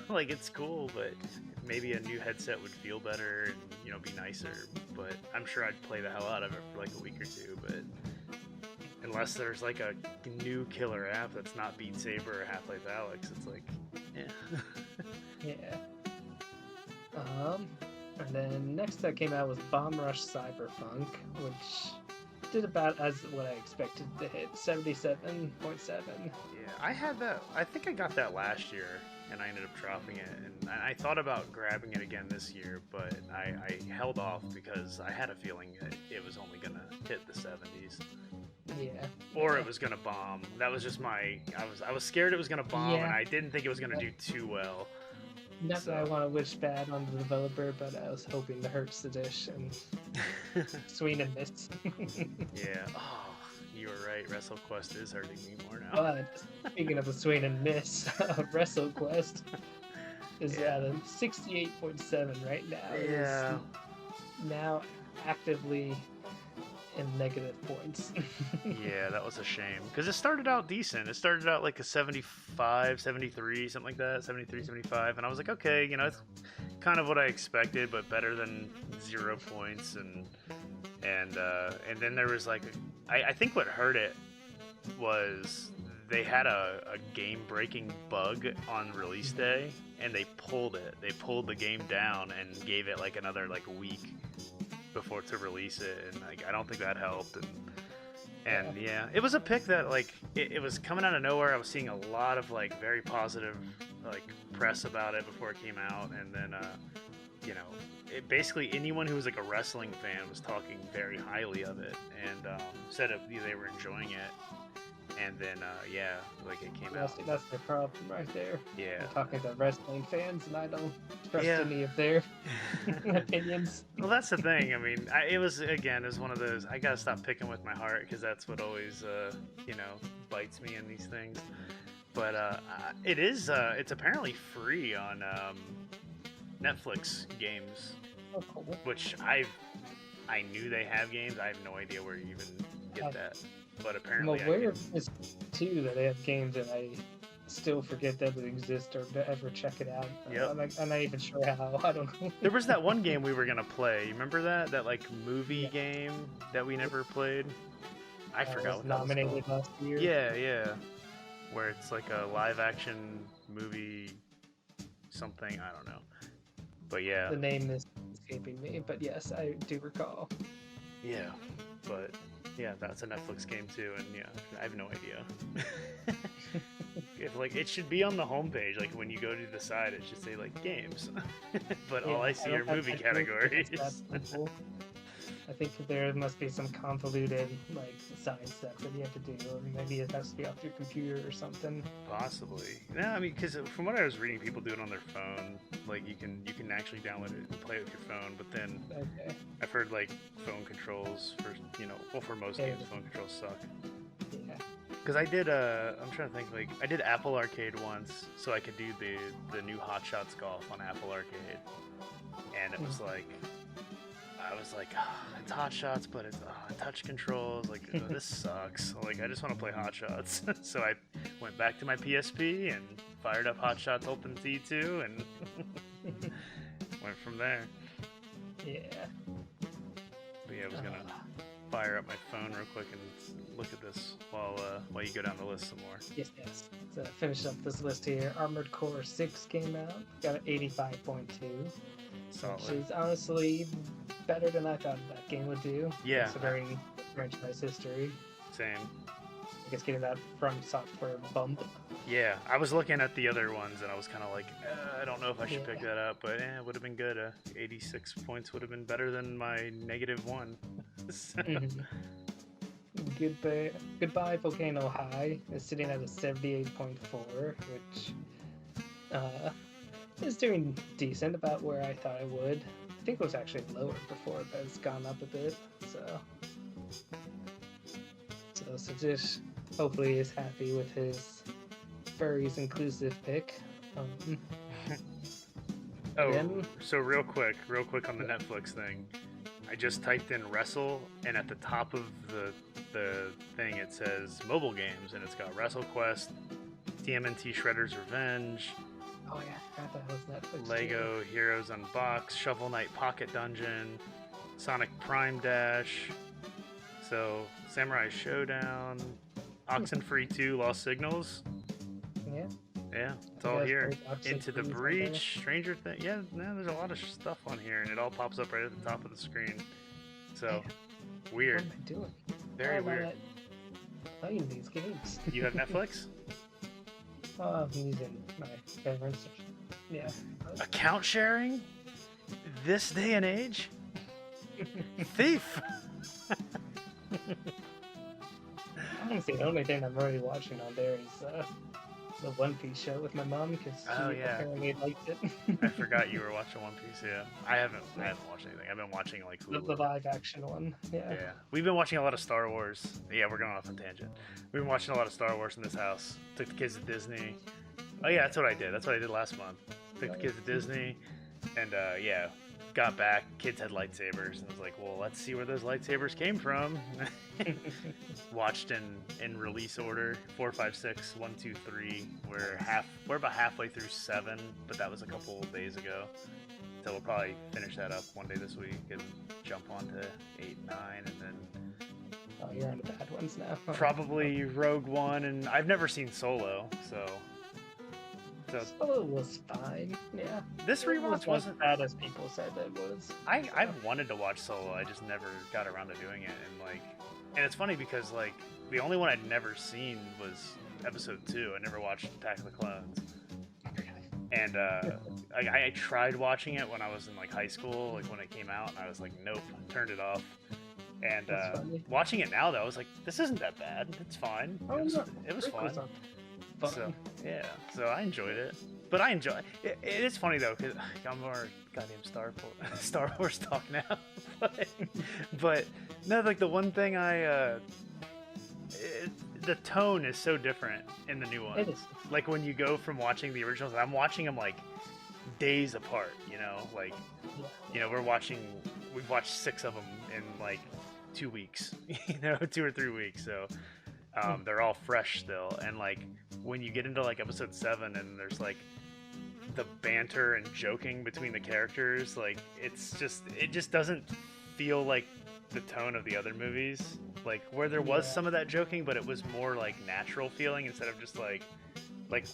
like it's cool, but maybe a new headset would feel better and, you know, be nicer. But I'm sure I'd play the hell out of it for like a week or 2. But unless there's like a new killer app that's not Beat Saber or Half-Life Alyx, it's like, Yeah. And then next that came out was Bomb Rush Cyberpunk, which did about as what I expected to hit, 77.7. Yeah, I had that. I think I got that last year, and I ended up dropping it. And I thought about grabbing it again this year, but I held off because I had a feeling that it was only gonna hit the 70s. Yeah. Or it was gonna bomb. That was just my. I was scared it was gonna bomb, and Yeah. I didn't think it was gonna do too well. Not that I want to wish bad on the developer, but I was hoping to hurt Sadish and swing and miss. Yeah. Oh, you were right. WrestleQuest is hurting me more now. But speaking of the swing and miss, WrestleQuest is at a 68.7 right now. It Yeah. is now actively in negative points. Yeah, that was a shame. Because it started out decent. It started out like a 75, 73, something like that. 73, 75. And I was like, okay, you know, it's kind of what I expected, but better than 0 points. And then there was like, I think what hurt it was they had a game-breaking bug on release day, and they pulled it. They pulled the game down and gave it like another like week before to release it, and like I don't think that helped. And yeah, it was a pick that like it was coming out of nowhere. I was seeing a lot of like very positive like press about it before it came out, and then you know, it basically anyone who was like a wrestling fan was talking very highly of it, and said they were enjoying it. And then, yeah, like it came out. That's the problem right there. Yeah. I'm talking to wrestling fans, and I don't trust Yeah. any of their opinions. Well, that's the thing. I mean, it was one of those. I gotta stop picking with my heart because that's what always, you know, bites me in these things. But it is. It's apparently free on Netflix games, Oh, cool. which I knew they have games. I have no idea where you even get that. But I'm apparently, aware of this too, that they have games that I still forget that they exist or to ever check it out. Yep. I'm not even sure how. I don't know. There was that one game we were gonna play. You remember that? That like movie game that we never played. I forgot what that was nominated called. last year. Yeah. Where it's like a live action movie, something. I don't know. But yeah. The name is escaping me, but yes, I do recall. Yeah. But yeah, that's a Netflix game too, and yeah, I have no idea. If like it should be on the homepage, like when you go to the side, it should say like games. But all I see are movie categories. I think there must be some convoluted like side stuff that you have to do, or maybe it has to be off your computer or something. Possibly. No, I mean, because from what I was reading, people do it on their phone. Like you can actually download it and play it with your phone. But then I've heard like phone controls for most games, phone controls suck. Yeah. Because I did I'm trying to think, like I did Apple Arcade once, so I could do the new Hot Shots Golf on Apple Arcade, and it was like. I was like, it's Hot Shots, but it's touch controls. Like, this sucks. Like, I just want to play Hot Shots. So I went back to my PSP and fired up Hot Shots Open T2 and went from there. Yeah. But yeah, I was gonna fire up my phone real quick and look at this while you go down the list some more. Yes. So finish up this list here. Armored Core 6 came out. Got an 85.2. Solid. Which is honestly better than I thought that game would do. Yeah. Considering franchise history. Same. I guess getting that from software bump. Yeah, I was looking at the other ones and I was kind of like, I don't know if I should pick that up, but it would have been good. 86 points would have been better than my -1. So. Goodbye Volcano High is sitting at a 78.4, which is doing decent, about where I thought it would. think it was actually lower before, but it's gone up a bit. So just hopefully is happy with his furries inclusive pick. So real quick on the Netflix thing. I just typed in wrestle, and at the top of the thing it says mobile games, and it's got WrestleQuest, TMNT Shredder's Revenge. Oh yeah, I forgot that was Netflix. Lego Heroes Unboxed, Shovel Knight Pocket Dungeon, Sonic Prime Dash, so Samurai Showdown, Oxenfree 2, Lost Signals. Yeah, it's all here. Into the Breach, Stranger Things. Yeah, no, there's a lot of stuff on here, and it all pops up right at the top of the screen. So, weird. What am I doing? Very weird. Playing these games. You have Netflix? I'm using my parents. Yeah. Account sharing? This day and age? Thief! Honestly, the only thing I'm really watching on there is the One Piece show with my mom, because she apparently liked it. I forgot you were watching One Piece. Yeah, I haven't watched anything. I've been watching like the live action one. Yeah, we've been watching a lot of Star Wars. Yeah, we're going off on tangent. We've been watching a lot of Star Wars in this house. Took the kids to Disney. Oh yeah, that's what I did. That's what I did last month. Took the kids to Disney, and got back. Kids had lightsabers, and I was like, well, let's see where those lightsabers came from. Watched in release order 4, 5, 6, 1, 2, 3. We're about halfway through 7, but that was a couple of days ago. So we'll probably finish that up one day this week and jump on to 8, 9, and then. Oh, you're on the bad ones now. Probably Rogue One, and I've never seen Solo, so. Solo was fine. Yeah. This rewatch wasn't bad as people said it was. I've wanted to watch Solo. I just never got around to doing it, and it's funny because like the only one I'd never seen was Episode 2. I never watched Attack of the Clones. And I tried watching it when I was in like high school, like when it came out, and I was like, nope, turned it off. And watching it now, though, I was like, this isn't that bad. It's fine. It was fun. So yeah, so I enjoyed it. But I enjoy it. It is funny though, because I'm more goddamn Star Wars talk now. but no, like the one thing the tone is so different in the new one. It is. Like when you go from watching the originals, I'm watching them like days apart. Like we've watched 6 of them in like 2 weeks. 2 or 3 weeks. So. They're all fresh still, and like when you get into like episode 7 and there's like the banter and joking between the characters, like it just doesn't feel like the tone of the other movies, like where there was some of that joking, but it was more like natural feeling instead of just like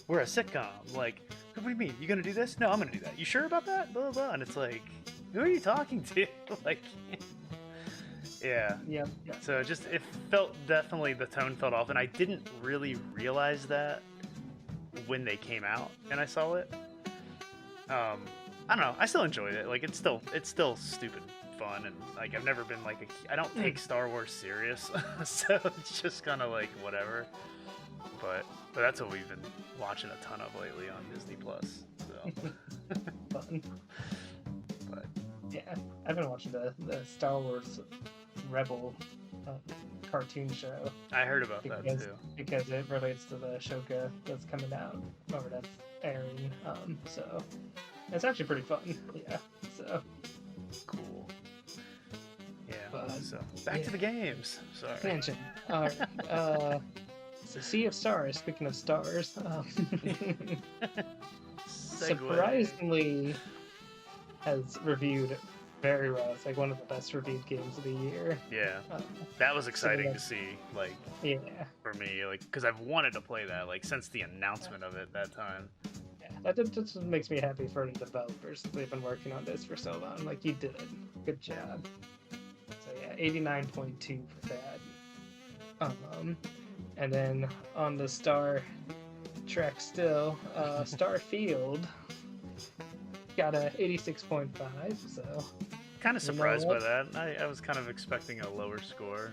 we're a sitcom, like what do you mean, you gonna do this? No, I'm gonna do that. You sure about that? Blah, blah, blah. And it's like, who are you talking to? Like Yeah. So it felt, definitely the tone felt off, and I didn't really realize that when they came out and I saw it. I don't know. I still enjoyed it. Like it's still stupid fun, and like I've never been like I don't take Star Wars serious, so it's just kind of like whatever. But that's what we've been watching a ton of lately on Disney Plus. So. Fun. But yeah, I've been watching the Star Wars Rebel cartoon show. I heard about that too. Because it relates to the Shoka that's coming out, or that's airing. So it's actually pretty fun. Yeah. So cool. Yeah. So back to the games. Sorry. Tangent. All right. So Sea of Stars. Speaking of stars, surprisingly has reviewed very well. It's like one of the best reviewed games of the year. Yeah, that was exciting to see. Like, for me, like, because I've wanted to play that like since the announcement of it that time. Yeah, that just makes me happy for the developers. They've been working on this for so long. Like, you did it. Good job. So yeah, 89.2 for that. And then on the Star track still, Starfield got a 86.5, so kind of surprised by that. I was kind of expecting a lower score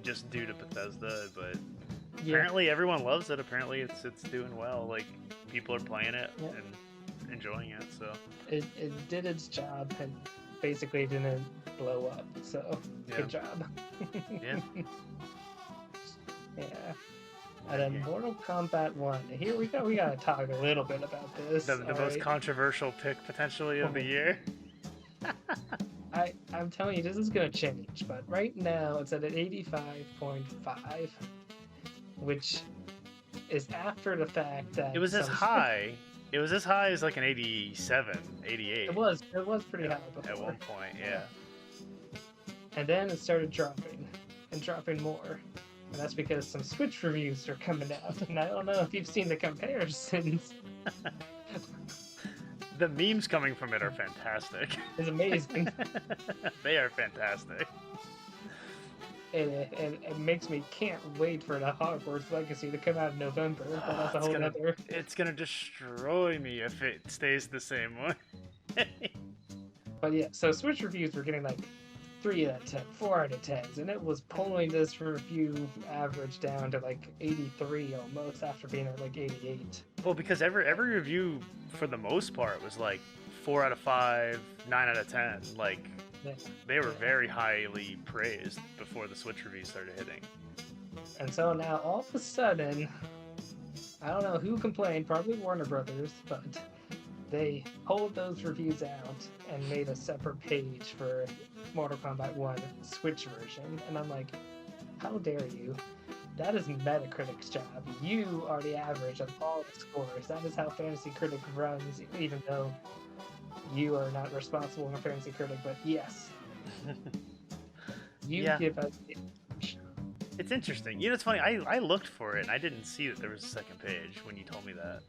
just due to Bethesda, but apparently everyone loves it. Apparently it's doing well. Like, people are playing it and enjoying it, so it did its job, and basically didn't blow up. So good job. Yeah. Yeah. And then Mortal Kombat 1. Here we go. We gotta talk a little bit about this. The most controversial pick potentially of the year. I'm telling you, this is gonna change. But right now it's at an 85.5, which is after the fact that it was as high. It was as high as like an 87, 88. It was pretty high before. At one point, yeah. And then it started dropping, and dropping more. And that's because some Switch reviews are coming out. And I don't know if you've seen the comparisons. The memes coming from it are fantastic. It's amazing. They are fantastic. And it makes me can't wait for the Hogwarts Legacy to come out in November. But that's a whole other... It's gonna destroy me if it stays the same way. But yeah, so Switch reviews were getting like 3 out of 10, 4 out of 10s, and it was pulling this review average down to like 83 almost after being at like 88. Well, because every review for the most part was like 4 out of 5, 9 out of 10. Like they were very highly praised before the Switch reviews started hitting. And so now all of a sudden, I don't know who complained, probably Warner Brothers, but they pulled those reviews out and made a separate page for Mortal Kombat 1 Switch version. And I'm like, how dare you? That is Metacritic's job. You are the average of all the scores. That is how Fantasy Critic runs, even though you are not responsible for Fantasy Critic, but yes. You give us... It's interesting. You know, it's funny. I looked for it, and I didn't see that there was a second page when you told me that.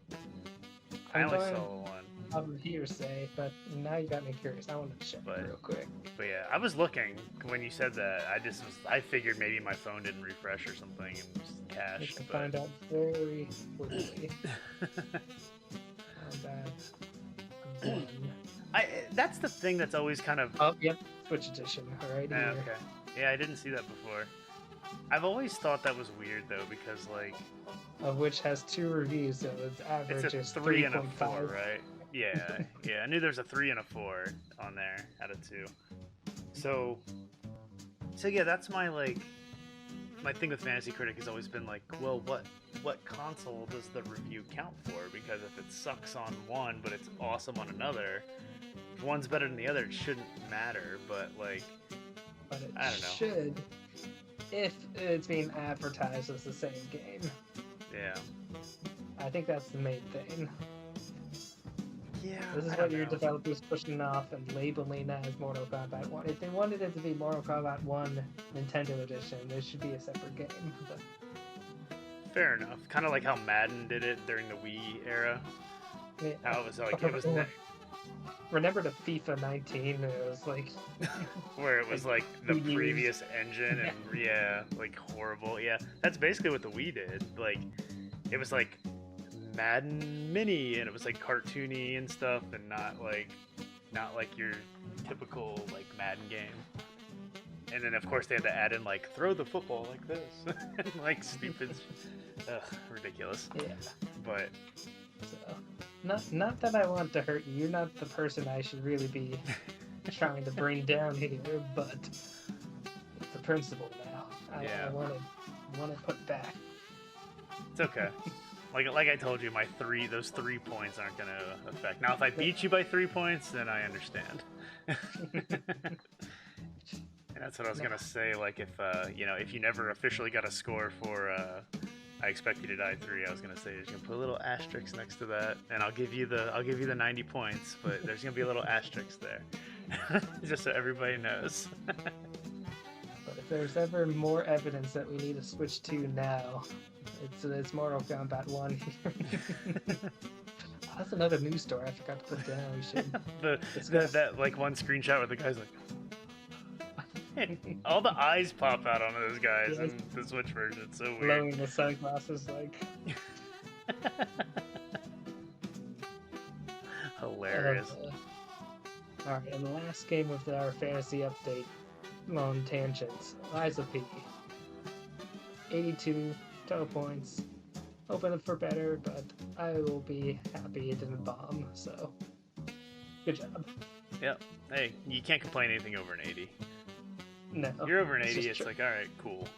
I only saw one. I'm hearsay, but now you got me curious. I want to check real quick. But yeah, I was looking when you said that. I figured maybe my phone didn't refresh or something and just cached. I can find out very quickly. How bad? That's the thing that's always kind of... Oh, yep. Switch edition. All right. Okay. Yeah, I didn't see that before. I've always thought that was weird, though, because, like... Of which has 2 reviews, so its average is 3 and a 4, right? Yeah, yeah. I knew there was a 3 and a 4 on there out of 2. So yeah, that's my, like... My thing with Fantasy Critic has always been, like, well, what console does the review count for? Because if it sucks on one, but it's awesome on another... If one's better than the other, it shouldn't matter, but, like... But it I don't know. should, if it's being advertised as the same game. Yeah. I think that's the main thing. Yeah. This is what your developers pushing off and labeling as Mortal Kombat 1. If they wanted it to be Mortal Kombat 1 Nintendo Edition, there should be a separate game. But... Fair enough. Kind of like how Madden did it during the Wii era. Yeah. How it was like Remember the FIFA 19? It was like where it was like the previous engine and yeah, like horrible. Yeah, that's basically what the Wii did. Like it was like Madden Mini and it was like cartoony and stuff and not like your typical like Madden game. And then of course they had to add in like throw the football like this, like stupid, ridiculous. Yeah, but. So, not that I want to hurt you. You're not the person I should really be trying to bring down here, but it's the principle now. I want to put back. It's okay. Like I told you, those 3 points aren't gonna affect. Now, if I beat you by 3 points, then I understand. And that's what I was gonna say. Like if you never officially got a score for. I Expect You to Die 3, I was gonna say is gonna put a little asterisk next to that, and I'll give you the 90 points, but there's gonna be a little asterisk there, just so everybody knows. But if there's ever more evidence that we need to switch to now, it's Mortal Kombat 1 here. That's another news story I forgot to put down. We should. that like one screenshot where the guy's like. All the eyes pop out on those guys in the Switch version. It's so weird. Blowing the sunglasses like. Hilarious. Alright, and the last game of our fantasy update, long tangents. Liza P. 82 total points. Hoping for better, but I will be happy it didn't bomb. So. Good job. Yep. Hey, you can't complain anything over an 80. No. You're over an it's 80, just it's like, alright, cool.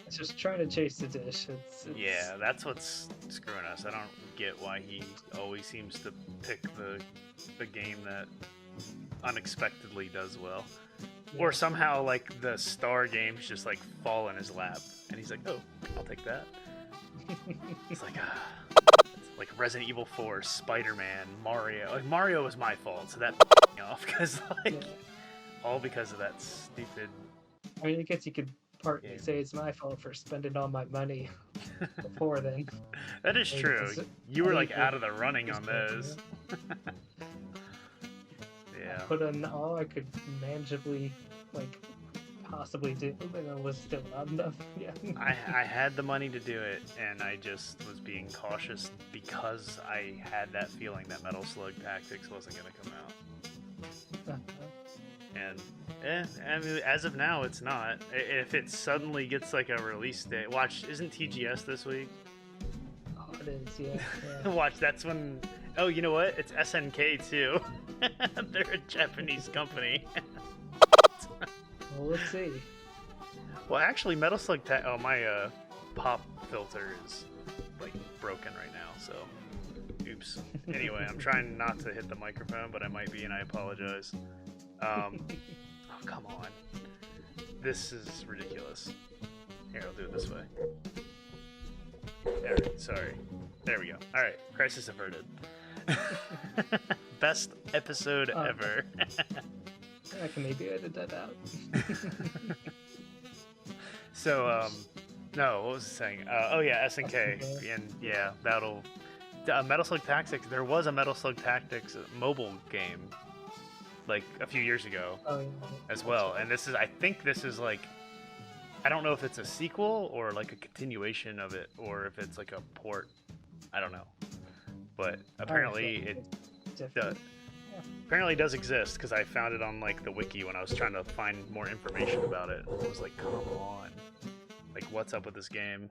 It's just trying to chase the dish. It's... Yeah, that's what's screwing us. I don't get why he always seems to pick the game that unexpectedly does well. Yeah. Or somehow, like, the star games just, like, fall in his lap. And he's like, oh, I'll take that. It's like, like Resident Evil 4, Spider-Man, Mario. Like, Mario was my fault, so that me off. Because, like, all because of that stupid... I mean, I guess you could partly say it's my fault for spending all my money before then. That is true. You were, like, out of the running on those. Yeah. Put in all I could manageably, like, possibly do, and it was still not enough. Yeah. I had the money to do it, and I just was being cautious because I had that feeling that Metal Slug Tactics wasn't going to come out. And, I mean, as of now, it's not. If it suddenly gets, like, a release date... Watch, isn't TGS this week? Oh, it is, yeah. Watch, that's when... Oh, you know what? It's SNK, too. They're a Japanese company. Well, let's see. Well, actually, Metal Slug oh, my pop filter is, like, broken right now, so... Oops. Anyway, I'm trying not to hit the microphone, but I might be, and I apologize. Oh, come on. This is ridiculous. Here, I'll do it this way. Alright, sorry. There we go. Alright, crisis averted. Best episode ever. I can maybe edit that out. So, no, what was I saying? Oh yeah, SNK. And yeah, that'll... Metal Slug Tactics, there was a Metal Slug Tactics mobile game like a few years ago as well, and this is, I think this is like, I don't know if it's a sequel or like a continuation of it, or if it's like a port, I don't know, but apparently it does. Apparently it does exist, because I found it on like the wiki when I was trying to find more information about it. I was like, come on, like, what's up with this game?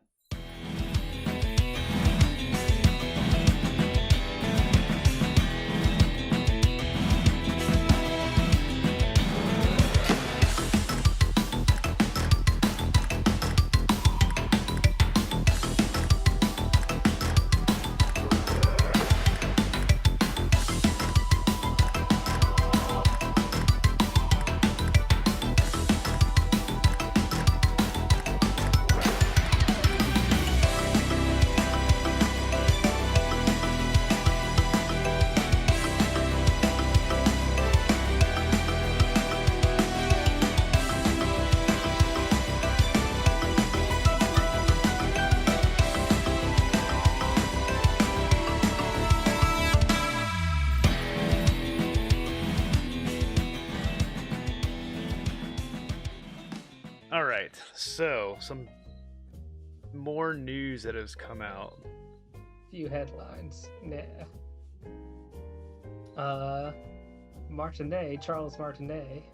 Alright, so some more news that has come out. Few headlines. Yeah. Martinet, Charles Martinet,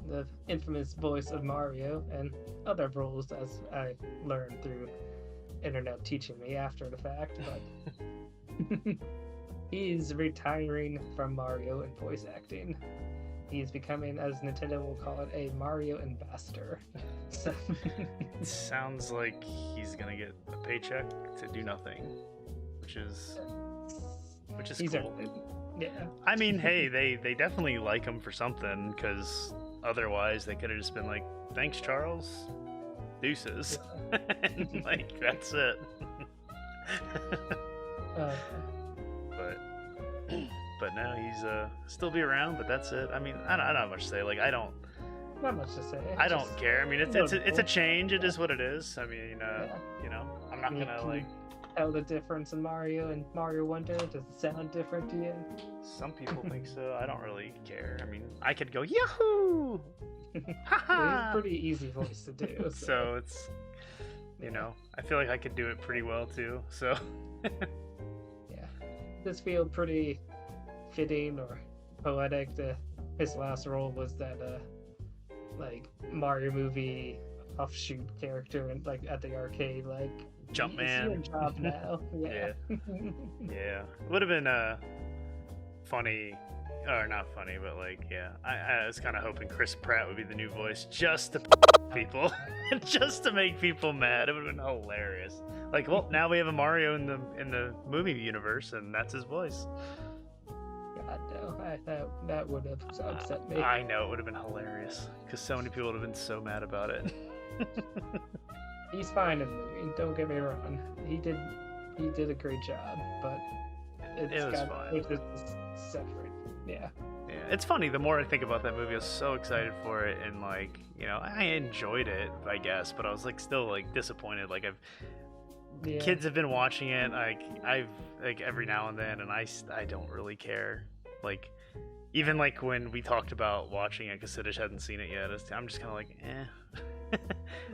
the infamous voice of Mario and other roles, as I learned through internet teaching me after the fact, but he's retiring from Mario and voice acting. He's becoming, as Nintendo will call it, a Mario ambassador. So Sounds like he's gonna get a paycheck to do nothing, which is cool. Yeah. I mean, hey, they definitely like him for something, because otherwise they could have just been like, thanks, Charles, deuces. And, like, that's it. But now he's still be around, but that's it. I mean, I don't have much to say. Like, Not much to say. I don't care. I mean, it's a change. It is what it is. I mean, you know, I'm not gonna like tell the difference in Mario and Mario Wonder. Does it sound different to you? Some people think so. I don't really care. I mean, I could go Yahoo! It's a pretty easy voice to do. So it's, you know, I feel like I could do it pretty well too. So yeah, this feels pretty fitting or poetic. His last role was that like Mario movie offshoot character, and like at the arcade, like Jumpman. It's your job now. Yeah. Yeah. It would have been funny or not funny, but like, yeah, I was kind of hoping Chris Pratt would be the new voice just to people, just to make people mad. It would have been hilarious. Like, well, now we have a Mario in the movie universe, and that's his voice. God no, that would have upset me. I know, it would have been hilarious because so many people would have been so mad about it. He's fine in the movie. Don't get me wrong. He did a great job, but it was fine. It's separate. Yeah. Yeah, it's funny. The more I think about that movie, I was so excited for it, and like, you know, I enjoyed it, I guess, but I was like still like disappointed. Like kids have been watching it. I've like every now and then, and I don't really care. Like, even like when we talked about watching it, because Siddish hadn't seen it yet, I'm just kind of like, eh.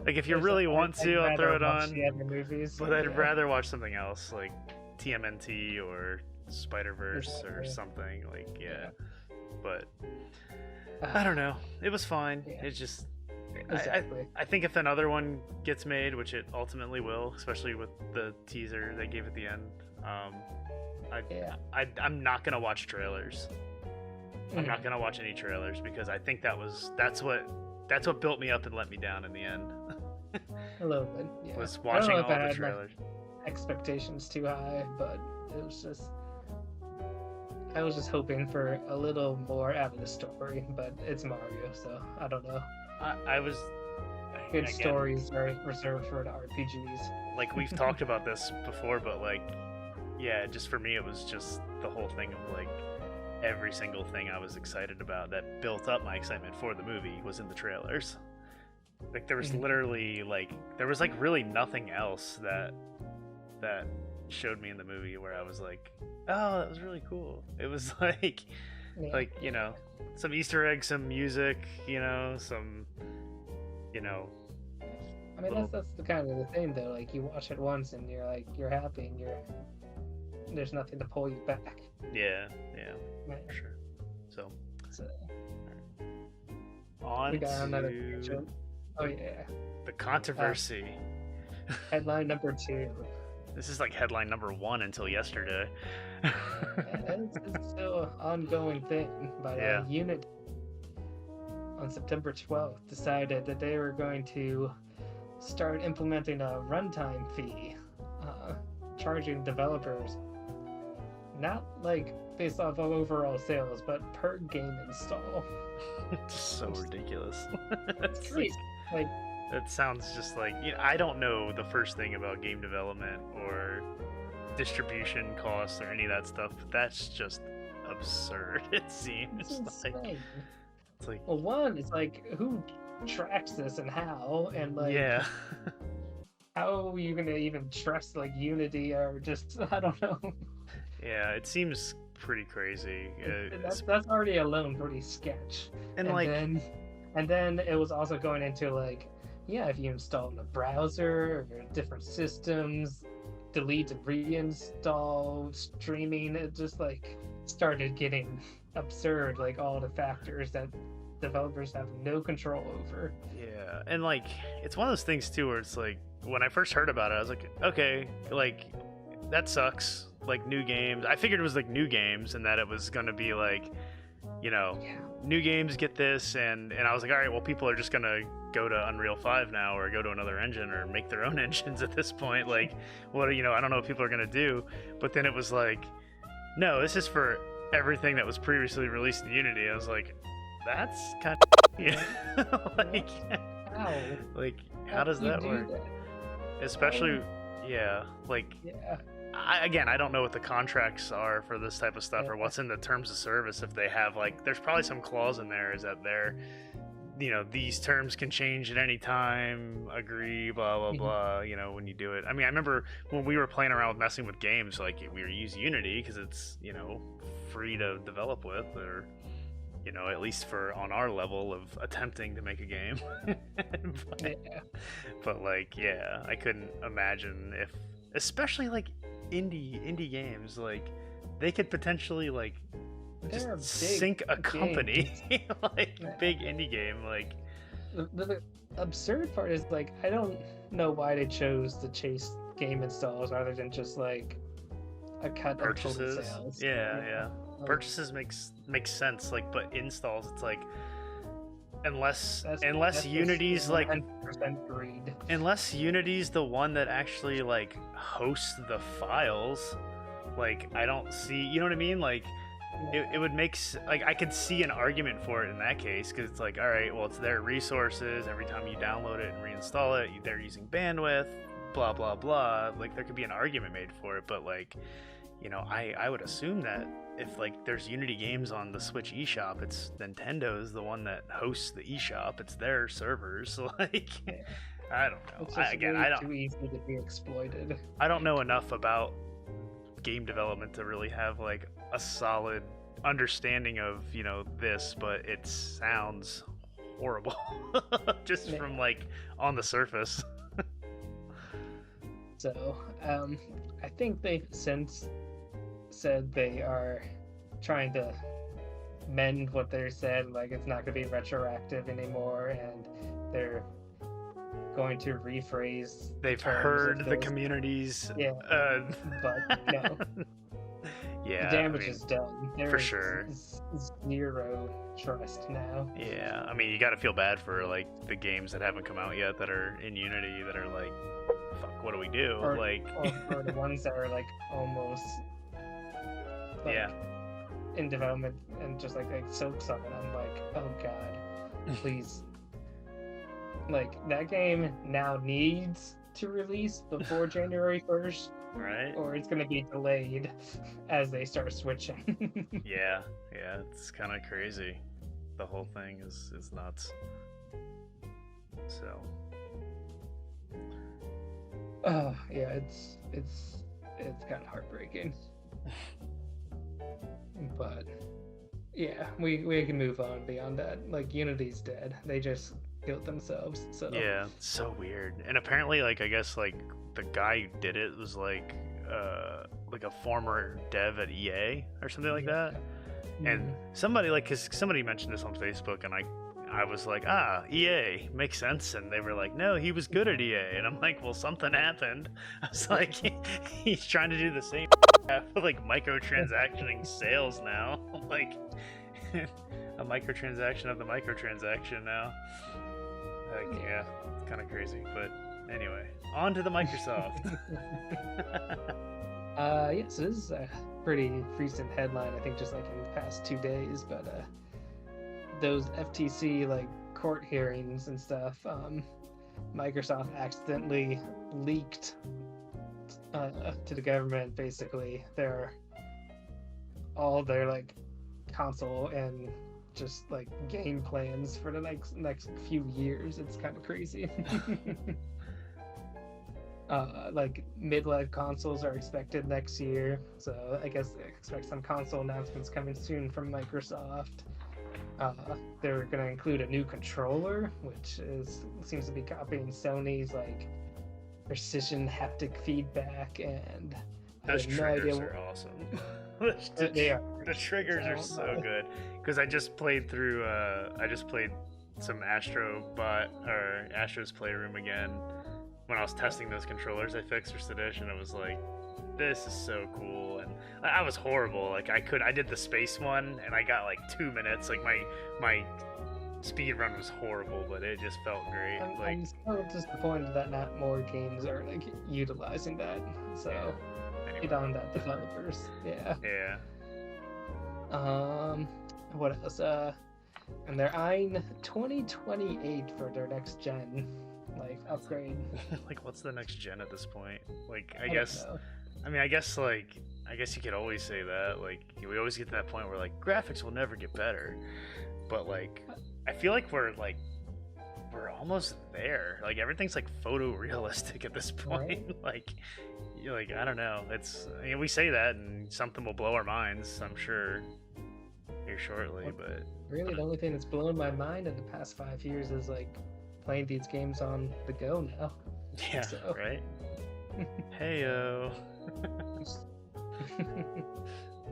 Like, if you really want to, I'll throw it on. Movies, but I'd rather watch something else, like TMNT or Spider-Verse or something. Like, yeah. But I don't know. It was fine. Yeah. It's just exactly. I think if another one gets made, which it ultimately will, especially with the teaser they gave at the end, I'm not gonna watch trailers. I'm not gonna watch any trailers because I think that's what built me up and let me down in the end. A little bit, yeah. Was watching all the trailers. Expectations too high, but it was just. I was just hoping for a little more out of the story, but it's Mario, so I don't know. I was. Good stories are reserved for the RPGs. Like, we've talked about this before, but like, yeah, just for me, it was just the whole thing of like every single thing I was excited about that built up my excitement for the movie was in the trailers. Like, there was literally like really nothing else that showed me in the movie where I was like, oh, that was really cool. It was like like, you know, some Easter eggs, some music, you know, some, you know. I mean, that's the kind of the thing though. Like, you watch it once and you're like, you're happy and there's nothing to pull you back. Yeah, for sure. So on we got another to oh yeah, the controversy. Headline number 2. This is like headline number 1 until yesterday. It's still an ongoing thing, but Unity on September 12th decided that they were going to start implementing a runtime fee, charging developers not like based off of overall sales, but per game install. It's so ridiculous. It's like that sounds just like, you know, I don't know the first thing about game development or distribution costs or any of that stuff, but that's just absurd. It seems like it's like, well, one, it's like, who tracks this and how, and like, how are you gonna even trust like Unity or just, I don't know. Yeah, it seems pretty crazy. That's already alone pretty sketch. And then it was also going into like, yeah, if you install in a browser or different systems, delete and reinstall, streaming, it just like started getting absurd, like all the factors that developers have no control over. Yeah, and like, it's one of those things too where it's like, when I first heard about it, I was like, okay, like, that sucks. Like, new games, I figured it was like new games and that it was gonna be like, you know, new games get this, and I was like, all right, well, people are just gonna go to Unreal 5 now or go to another engine or make their own engines at this point. Like, what, you know, I don't know what people are gonna do. But then it was like, no, this is for everything that was previously released in Unity. I was like, that's kind of like, how? Like, how does that work? Especially, like, I don't know what the contracts are for this type of stuff or what's in the terms of service. If they have, like, there's probably some clause in there is that they're, you know, these terms can change at any time, agree, blah, blah, blah, you know, when you do it. I mean, I remember when we were playing around with messing with games, like, we were using Unity because it's, you know, free to develop with, or, you know, at least for on our level of attempting to make a game. But like, yeah, I couldn't imagine if, especially like indie games, like, they could potentially like just sink a company. Like, big indie game. Like, the absurd part is, like, I don't know why they chose to chase game installs rather than just like a cut purchases. Of total sales. Yeah. purchases makes sense, like, but installs, it's like, unless that's Unity's like 100% greed. unless Unity's the one that actually like hosts the files, like I don't see, you know what I mean? Like it would make like I could see an argument for it in that case, because it's like, all right, well, it's their resources. Every time you download it and reinstall it, they're using bandwidth, blah blah blah. Like there could be an argument made for it, but like, you know, I would assume that if like there's Unity games on the Switch eShop, it's Nintendo's the one that hosts the eShop. It's their servers. Like, I don't know. It's just I don't too easy to be exploited. I don't know enough about game development to really have like a solid understanding of, you know, this, but it sounds horrible just from like on the surface. So I think they've since said they are trying to mend what they said, like it's not going to be retroactive anymore, and they're going to rephrase. They've heard the community's but no. Yeah, the damage is done. For sure. Zero trust now. Yeah, I mean, you got to feel bad for like the games that haven't come out yet that are in Unity that are like, fuck, what do we do? Or the ones that are like almost in development and just like soaks on it. I'm like, oh god, please. Like that game now needs to release before January 1st. Right. Or it's going to be delayed as they start switching. Yeah, it's kind of crazy. The whole thing is nuts. So. Oh yeah, it's kind of heartbreaking. But yeah, we can move on beyond that. Like Unity's dead. They just killed themselves. So yeah, it's so weird. And apparently, like I guess like the guy who did it was like a former dev at EA or something like that. And somebody cause somebody mentioned this on Facebook, and I was like, EA makes sense. And they were like, no, he was good at EA. And I'm like, well, something happened. I was like, he's trying to do the same like microtransactioning sales now. Like a microtransaction of the microtransaction now. Like, yeah, it's kind of crazy. But anyway, on to the Microsoft. Yes, this is a pretty recent headline, I think just like in the past 2 days, but those FTC like court hearings and stuff, Microsoft accidentally leaked to the government basically all their like console and just like game plans for the next few years. It's kind of crazy. Like midlife consoles are expected next year, so I guess expect some console announcements coming soon from Microsoft. They're going to include a new controller, which seems to be copying Sony's like precision haptic feedback, and those triggers are awesome. They are. The triggers are so good, because I just played some Astro's Playroom again. When I was testing those controllers I fixed for Sedition, I was like, this is so cool. And I was horrible. Like I did the space one and I got like 2 minutes. Like my speed run was horrible, but it just felt great. I'm so disappointed that not more games are like utilizing that. So anyway. Get on that, developers. Yeah. What else? And they're eyeing 2028 for their next gen like upgrade. Like what's the next gen at this point? Like I guess you could always say that. Like we always get to that point where like graphics will never get better. But like I feel like we're almost there. Like everything's like photorealistic at this point. Right? like I don't know. We say that and something will blow our minds, I'm sure, here shortly, but really the only thing that's blown my mind in the past 5 years is like playing these games on the go now. Yeah, so. Right? Heyo.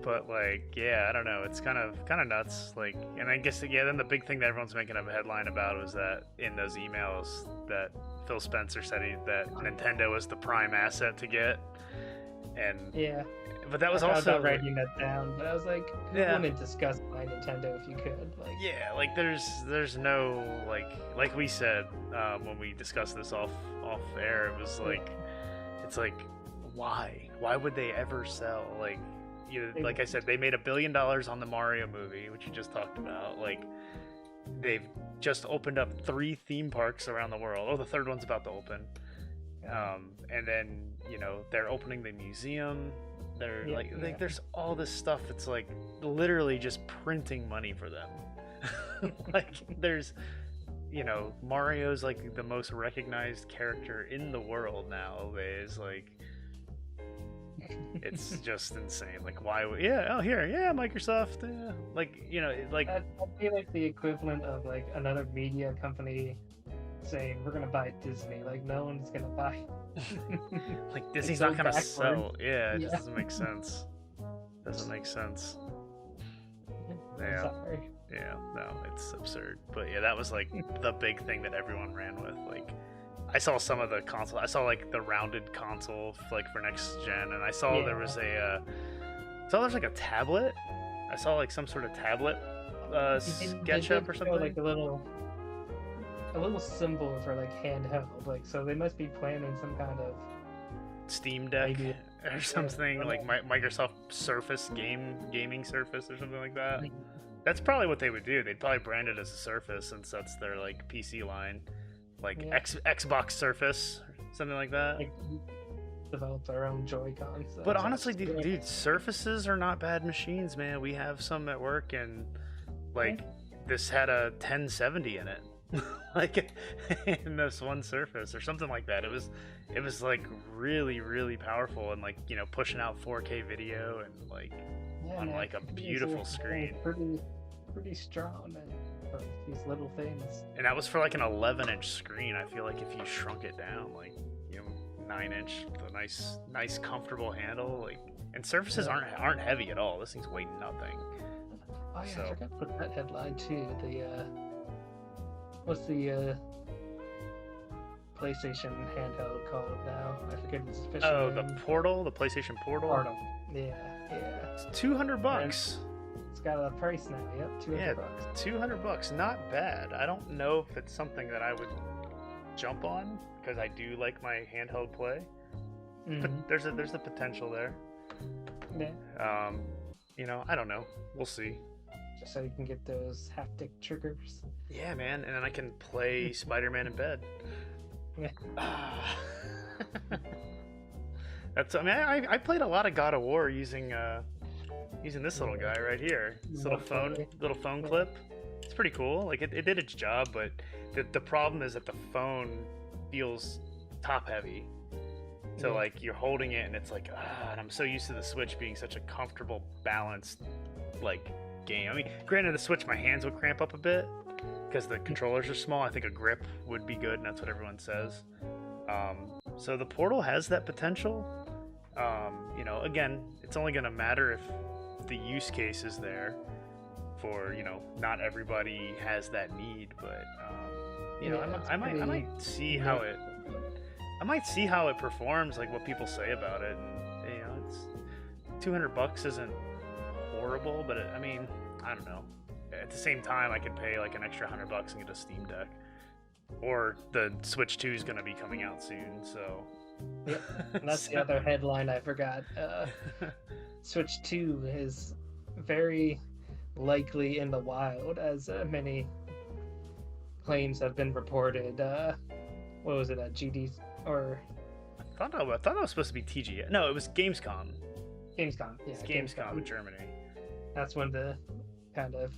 But like, yeah, I don't know. It's kind of nuts. Like, and I guess then the big thing that everyone's making a headline about was that in those emails that Phil Spencer said that Nintendo was the prime asset to get, And Yeah. but that was I also was writing that down, but I was like, you Yeah. wouldn't discuss my Nintendo if you could. Like, yeah, like there's no like we said when we discussed this off air, it was like it's like why would they ever sell like like I said, they made $1 billion on the Mario movie, which you just talked about. Like they've just opened up 3 theme parks around the world. Oh, the third one's about to open. And then they're opening the museum. They're like there's all this stuff. It's like literally just printing money for them. Like there's Mario's like the most recognized character in the world nowadays. Like it's just insane. Like why would Microsoft, like like that'd be like the equivalent of like another media company saying we're gonna buy Disney. Like no one's gonna buy. Like Disney's not gonna sell. Yeah, it just doesn't make sense. Doesn't make sense. Yeah. Sorry. Yeah, no, it's absurd. But yeah, that was like the big thing that everyone ran with. Like I saw some of the console. I saw like the rounded console like for next gen, and I saw there was there's like a tablet. I saw like some sort of tablet SketchUp or something. Like a little symbol for like handheld. Like so they must be planning some kind of Steam Deck or something like Microsoft Surface gaming Surface or something like that. That's probably what they would do. They'd probably brand it as a Surface since that's their like PC line, like Xbox Surface, something like that. Like, develop our own Joy-Cons. But honestly, dude, Surfaces are not bad machines, man. We have some at work, and like this had a 1070 in it, like in this one Surface or something like that. It was like really, really powerful and like pushing out 4K video and like on like a beautiful screen. Pretty strong for these little things. And that was for like an 11-inch screen. I feel like if you shrunk it down, like 9-inch, with a nice comfortable handle, like, and Surfaces aren't heavy at all. This thing's weigh nothing. Oh yeah, I forgot to put that headline too. The what's the PlayStation handheld called now? I forget its official name. The Portal, the PlayStation Portal. Yeah. It's $200. It's got a price now. Yep, $200. $200. Not bad. I don't know if it's something that I would jump on because I do like my handheld play. But there's the potential there. Yeah. I don't know. We'll see. Just so you can get those haptic triggers. Yeah, man, and then I can play Spider-Man in bed. Yeah. I played a lot of God of War using this little guy right here. This little phone clip. It's pretty cool. Like it did its job, but the problem is that the phone feels top heavy. So like you're holding it and it's like and I'm so used to the Switch being such a comfortable, balanced like game. I mean, granted the Switch my hands would cramp up a bit because the controllers are small. I think a grip would be good, and that's what everyone says. So the Portal has that potential. Again, it's only going to matter if the use case is there for, not everybody has that need, but, I might see how it performs, like what people say about it. And, it's $200 isn't horrible, but I don't know. At the same time, I could pay like an extra $100 and get a Steam Deck. Or the Switch 2 is going to be coming out soon, so... Yep, and that's the other headline I forgot. Switch 2 is very likely in the wild, as many claims have been reported. What was it, GD, or... I thought that was supposed to be TGS. No, it was Gamescom. Gamescom, yeah. It's Gamescom in Germany. That's when the kind of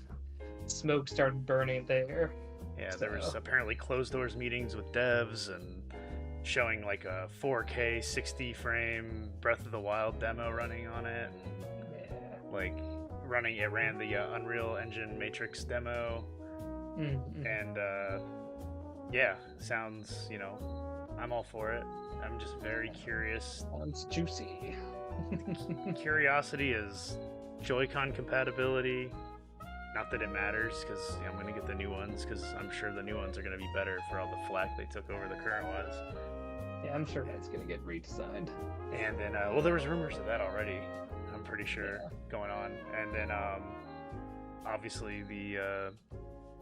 smoke started burning there. Yeah, there was apparently closed doors meetings with devs and showing like a 4K 60 frame Breath of the Wild demo running on it. And, like it ran the Unreal Engine Matrix demo. And sounds, I'm all for it. I'm just very curious. Sounds juicy. Curiosity is Joy-Con compatibility. Not that it matters, because I'm going to get the new ones, because I'm sure the new ones are going to be better for all the flack they took over the current ones. Yeah, I'm sure that's gonna get redesigned. And then, well, there was rumors of that already. I'm pretty sure going on. And then, obviously the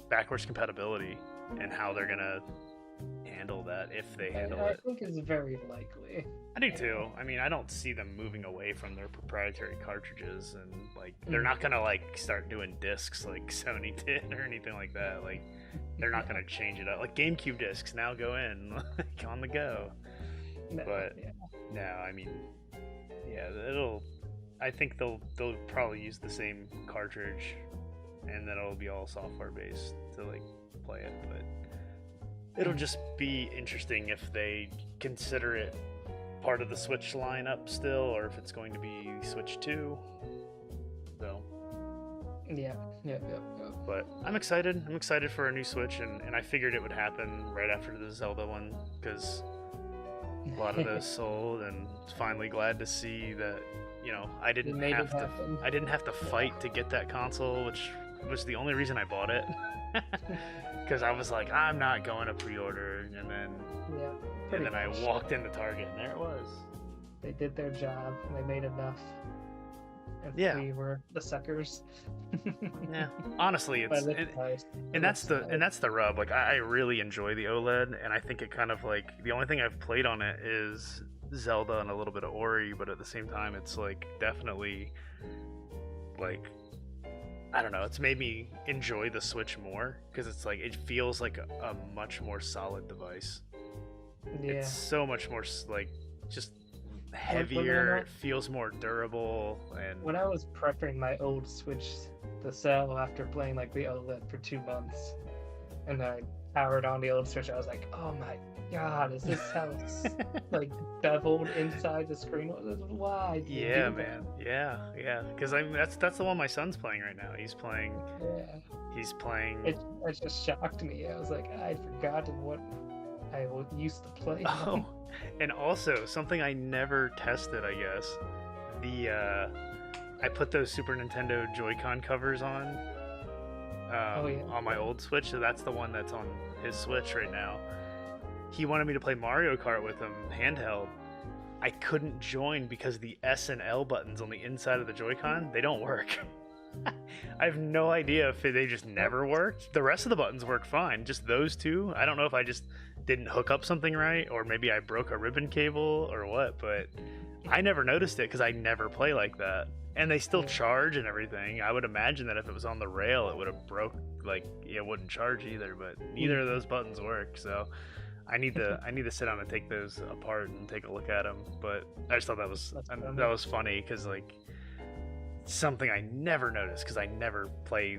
backwards compatibility and how they're gonna handle that if they handle it. I think it's very likely. I do too. I mean, I don't see them moving away from their proprietary cartridges, and like they're not gonna like start doing discs like 70 did or anything like that. Like they're not gonna change it up. Like GameCube discs now go in like on the go. But no, I mean, yeah, I think they'll probably use the same cartridge, and then it'll be all software based to like play it. But it'll just be interesting if they consider it part of the Switch lineup still, or if it's going to be Switch 2. So. Yeah. But I'm excited. I'm excited for a new Switch, and I figured it would happen right after the Zelda one, because a lot of those sold, and finally glad to see that, you know, I didn't have to fight to get that console, which was the only reason I bought it. Because I was like, I'm not going to pre-order, and then I walked into Target, and there it was. They did their job, and they made enough. And we were the suckers. Yeah, honestly, that's the rub. Like, I really enjoy the OLED, and I think it kind of like the only thing I've played on it is Zelda and a little bit of Ori, but at the same time, it's like definitely like, I don't know, it's made me enjoy the Switch more, because it's like it feels like a much more solid device. Yeah. It's so much more like just heavier. It feels more durable. And when I was prepping my old Switch to sell after playing like the OLED for 2 months, and I powered on the old Switch, I was like, oh my god, is this how it's like beveled inside the screen? Why? Yeah, man. Yeah. Because I mean, that's the one my son's playing right now. He's playing. It just shocked me. I was like, I'd forgotten what I used to play. Oh, and also something I never tested, I guess. I put those Super Nintendo Joy-Con covers on my old Switch, so that's the one that's on his Switch right now. He wanted me to play Mario Kart with him handheld. I couldn't join because the S and L buttons on the inside of the Joy-Con, they don't work. I have no idea if they just never worked. The rest of the buttons work fine, just those two. I don't know if I just didn't hook up something right, or maybe I broke a ribbon cable or what, but I never noticed it because I never play like that. And they still charge and everything. I would imagine that if it was on the rail, it would have broke, like, it wouldn't charge either, but neither of those buttons work, so I need to sit down and take those apart and take a look at them. But I just thought that was funny, because like something I never noticed, because I never play.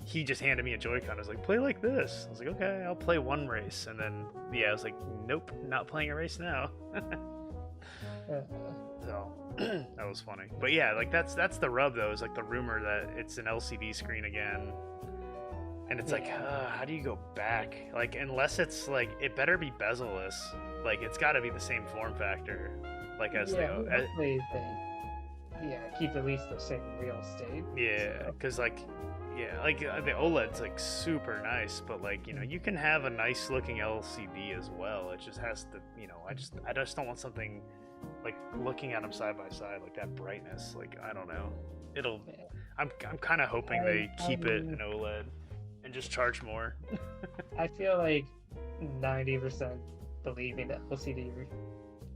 He just handed me a Joy-Con. I was like, play like this. I was like, okay, I'll play one race, and then I was like, nope, not playing a race now. So that was funny. But yeah, like that's the rub though, is like the rumor that it's an LCD screen again. And it's like, how do you go back? Like, unless it's like, it better be bezel-less. Like, it's got to be the same form factor. Like, as they keep at least the same real state. Yeah, because like the OLED's like super nice, but like, you know, you can have a nice looking LCD as well. It just has to, you know, I just don't want something like looking at them side by side, like that brightness. Like, I don't know. I'm kind of hoping they keep it an OLED. And just charge more. I feel like 90% believing the LCD,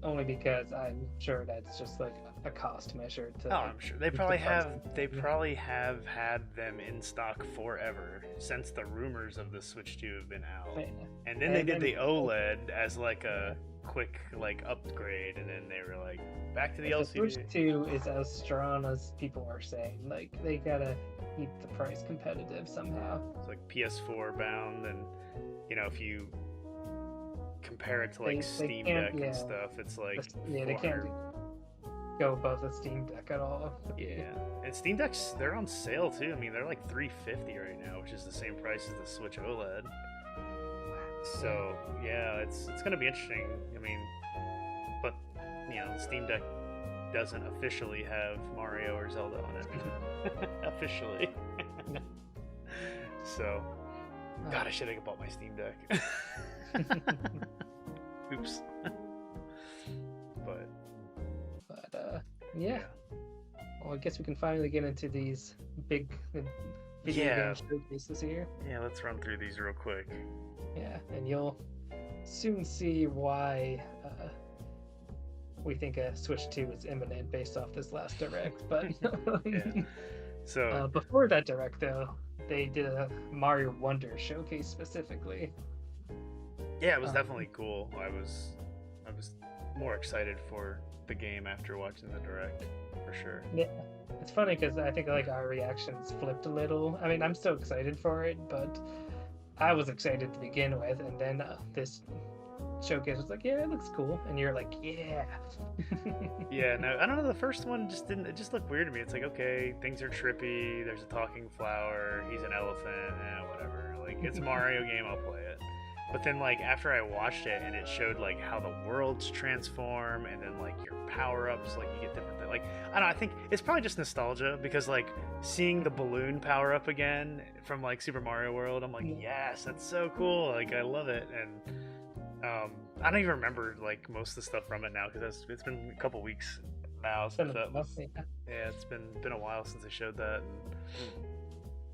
only because I'm sure that's just like a cost measure. I'm sure they probably have had them in stock forever, since the rumors of the Switch 2 have been out. And then they did the OLED as like a quick like upgrade, and then they were like, back to the LCD. The Switch 2 is as strong as people are saying. Like, they gotta keep the price competitive somehow. It's like PS4 bound, and you know, if you compare it to like Steam Deck and stuff, it's like they can't go above the Steam Deck at all. Yeah, and Steam Decks, they're on sale too. I mean, they're like $350 right now, which is the same price as the Switch OLED. So yeah, it's gonna be interesting. I mean, but you know, Steam Deck doesn't officially have Mario or Zelda on it. Officially. So, God, I should have bought my Steam Deck. Oops. Yeah. Well, I guess we can finally get into these big video Yeah. game showcases here. Yeah, let's run through these real quick. Yeah, and you'll soon see why we think a Switch 2 is imminent based off this last Direct. But Yeah. So before that Direct, though, they did a Mario Wonder showcase specifically. yeah, it was definitely cool. I was more excited for the game after watching the Direct, for sure. Yeah, it's funny because I think like our reactions flipped a little. I mean, I'm still excited for it, but I was excited to begin with, and then this showcase was like, yeah, it looks cool, and you're like, yeah. Yeah, no, I don't know. The first one just didn't. It just looked weird to me. It's like, okay, things are trippy. There's a talking flower. He's an elephant. Whatever. Like, it's a Mario game. I'll play it. But then, like, after I watched it and it showed like how the worlds transform, and then like your power ups, like you get different things. Like, I don't know. I think it's probably just nostalgia because like seeing the balloon power up again from like Super Mario World, I'm like, yes, that's so cool. Like, I love it. And I don't even remember like most of the stuff from it now because it's been a couple weeks now since that was. Yeah, it's been a while since they showed that.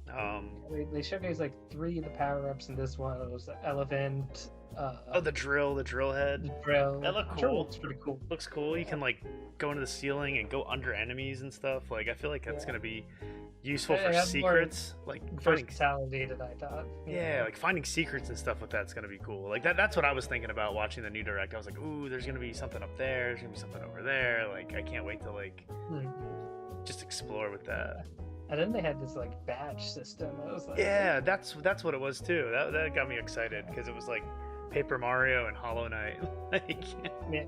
And, they showcased like 3 of the power ups in this one. It was the elephant. the drill head. The drill. That looked The drill cool. looks pretty cool. Looks cool. You can like go into the ceiling and go under enemies and stuff. Like, I feel like that's gonna be useful for secrets. Like finding versatility that I thought. yeah, like finding secrets and stuff with that's gonna be cool. Like that's what I was thinking about watching the new Direct. I was like, ooh, there's gonna be something up there. There's gonna be something over there. Like, I can't wait to like just explore with that. And then they had this like badge system. I was like, Yeah, that's what it was too. That got me excited because it was like Paper Mario and Hollow Knight. Like, yeah.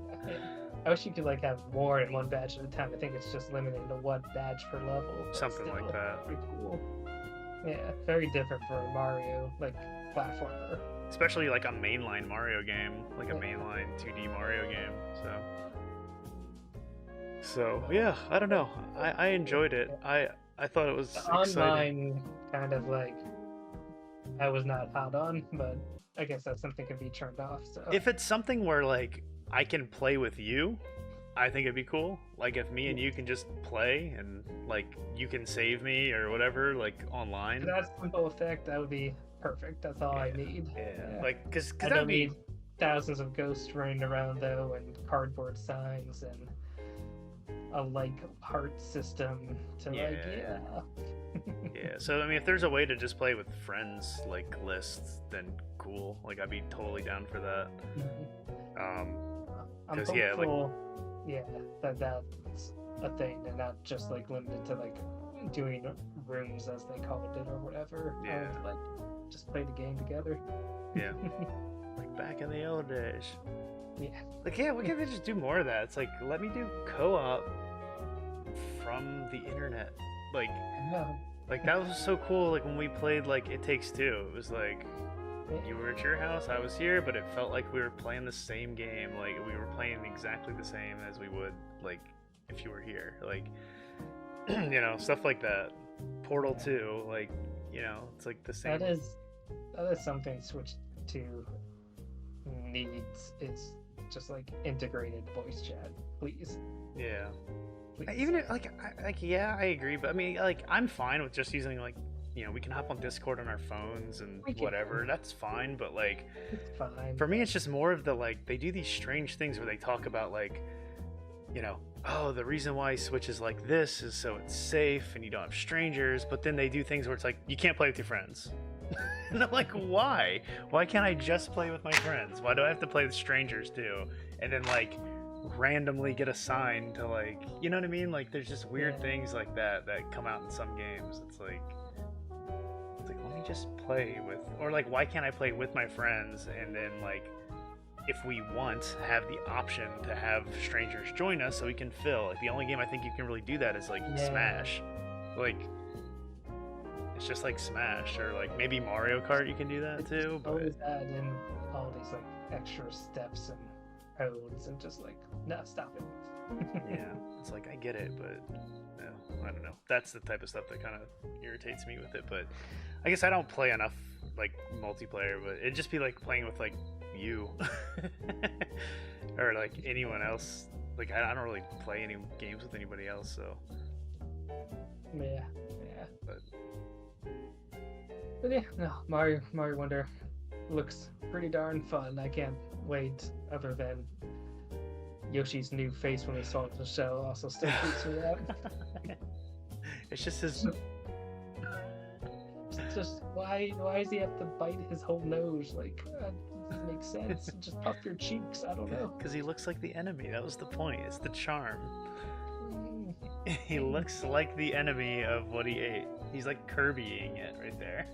I wish you could like have more in one badge at a time. I think it's just limited to 1 badge per level. Something like that. Pretty cool. Yeah, very different for a Mario like platformer. especially like a mainline Mario game, like a mainline 2D Mario game. So yeah, I don't know. I enjoyed it. I thought it was exciting. Online kind of like I was not hot on, but I guess that's something can be turned off. So If it's something where like I can play with you, I think it'd be cool. Like, if me and you can just play and like you can save me or whatever, like online. for that simple effect, that would be perfect. That's all I need. Yeah, like because I that don't would be need thousands of ghosts running around though, and cardboard signs and a like heart system to like yeah. So I mean, if there's a way to just play with friends like lists, then cool. Like, I'd be totally down for that. I'm 'cause, hopeful, that that's a thing and not just like limited to like doing rooms as they called it or whatever. Yeah. Like just play the game together. Yeah. Like back in the old days. Yeah. Like, yeah, we can just do more of that. It's like, let me do co-op from the internet. Like, like that was so cool. Like when we played like It Takes Two, it was like you were at your house, I was here, but it felt like we were playing the same game. Like, we were playing exactly the same as we would like if you were here. Like, you know, stuff like that. Portal 2, like, you know, it's like the same. That is something Switch 2 needs. It's just like integrated voice chat, please. Yeah. Please. Even if, yeah, I agree, but I mean, like, I'm fine with just using, like, you know, we can hop on Discord on our phones and whatever. That's fine, but like, it's fine. For me, it's just more of the like, they do these strange things where they talk about like, you know, oh, the reason why Switch is like this is so it's safe and you don't have strangers, but then they do things where it's like, you can't play with your friends. And I'm like, why? Why can't I just play with my friends? Why do I have to play with strangers too? And then like randomly get assigned to like, you know what I mean? Like, there's just weird things like that come out in some games. It's like, let me just play with, or like, why can't I play with my friends and then like, if we want, have the option to have strangers join us so we can fill. Like, the only game I think you can really do that is like Smash. Like, it's just like Smash, or like maybe Mario Kart you can do that too. But always add in all these like extra steps and codes and just like, no, stop it. yeah, it's like, I get it, but no, I don't know. That's the type of stuff that kind of irritates me with it. But I guess I don't play enough like multiplayer, but it'd just be like playing with like you or like anyone else Like I don't really play any games with anybody else, so. Yeah. But yeah, no, Mario Wonder looks pretty darn fun. I can't wait. Other than Yoshi's new face when he saw the show also still freaks me out. It's just his. It's just why does he have to bite his whole nose? Like that doesn't make sense. Just puff your cheeks. I don't know. Because he looks like the enemy. That was the point. It's the charm. He looks like the enemy of what he ate. He's like Kirbying it right there.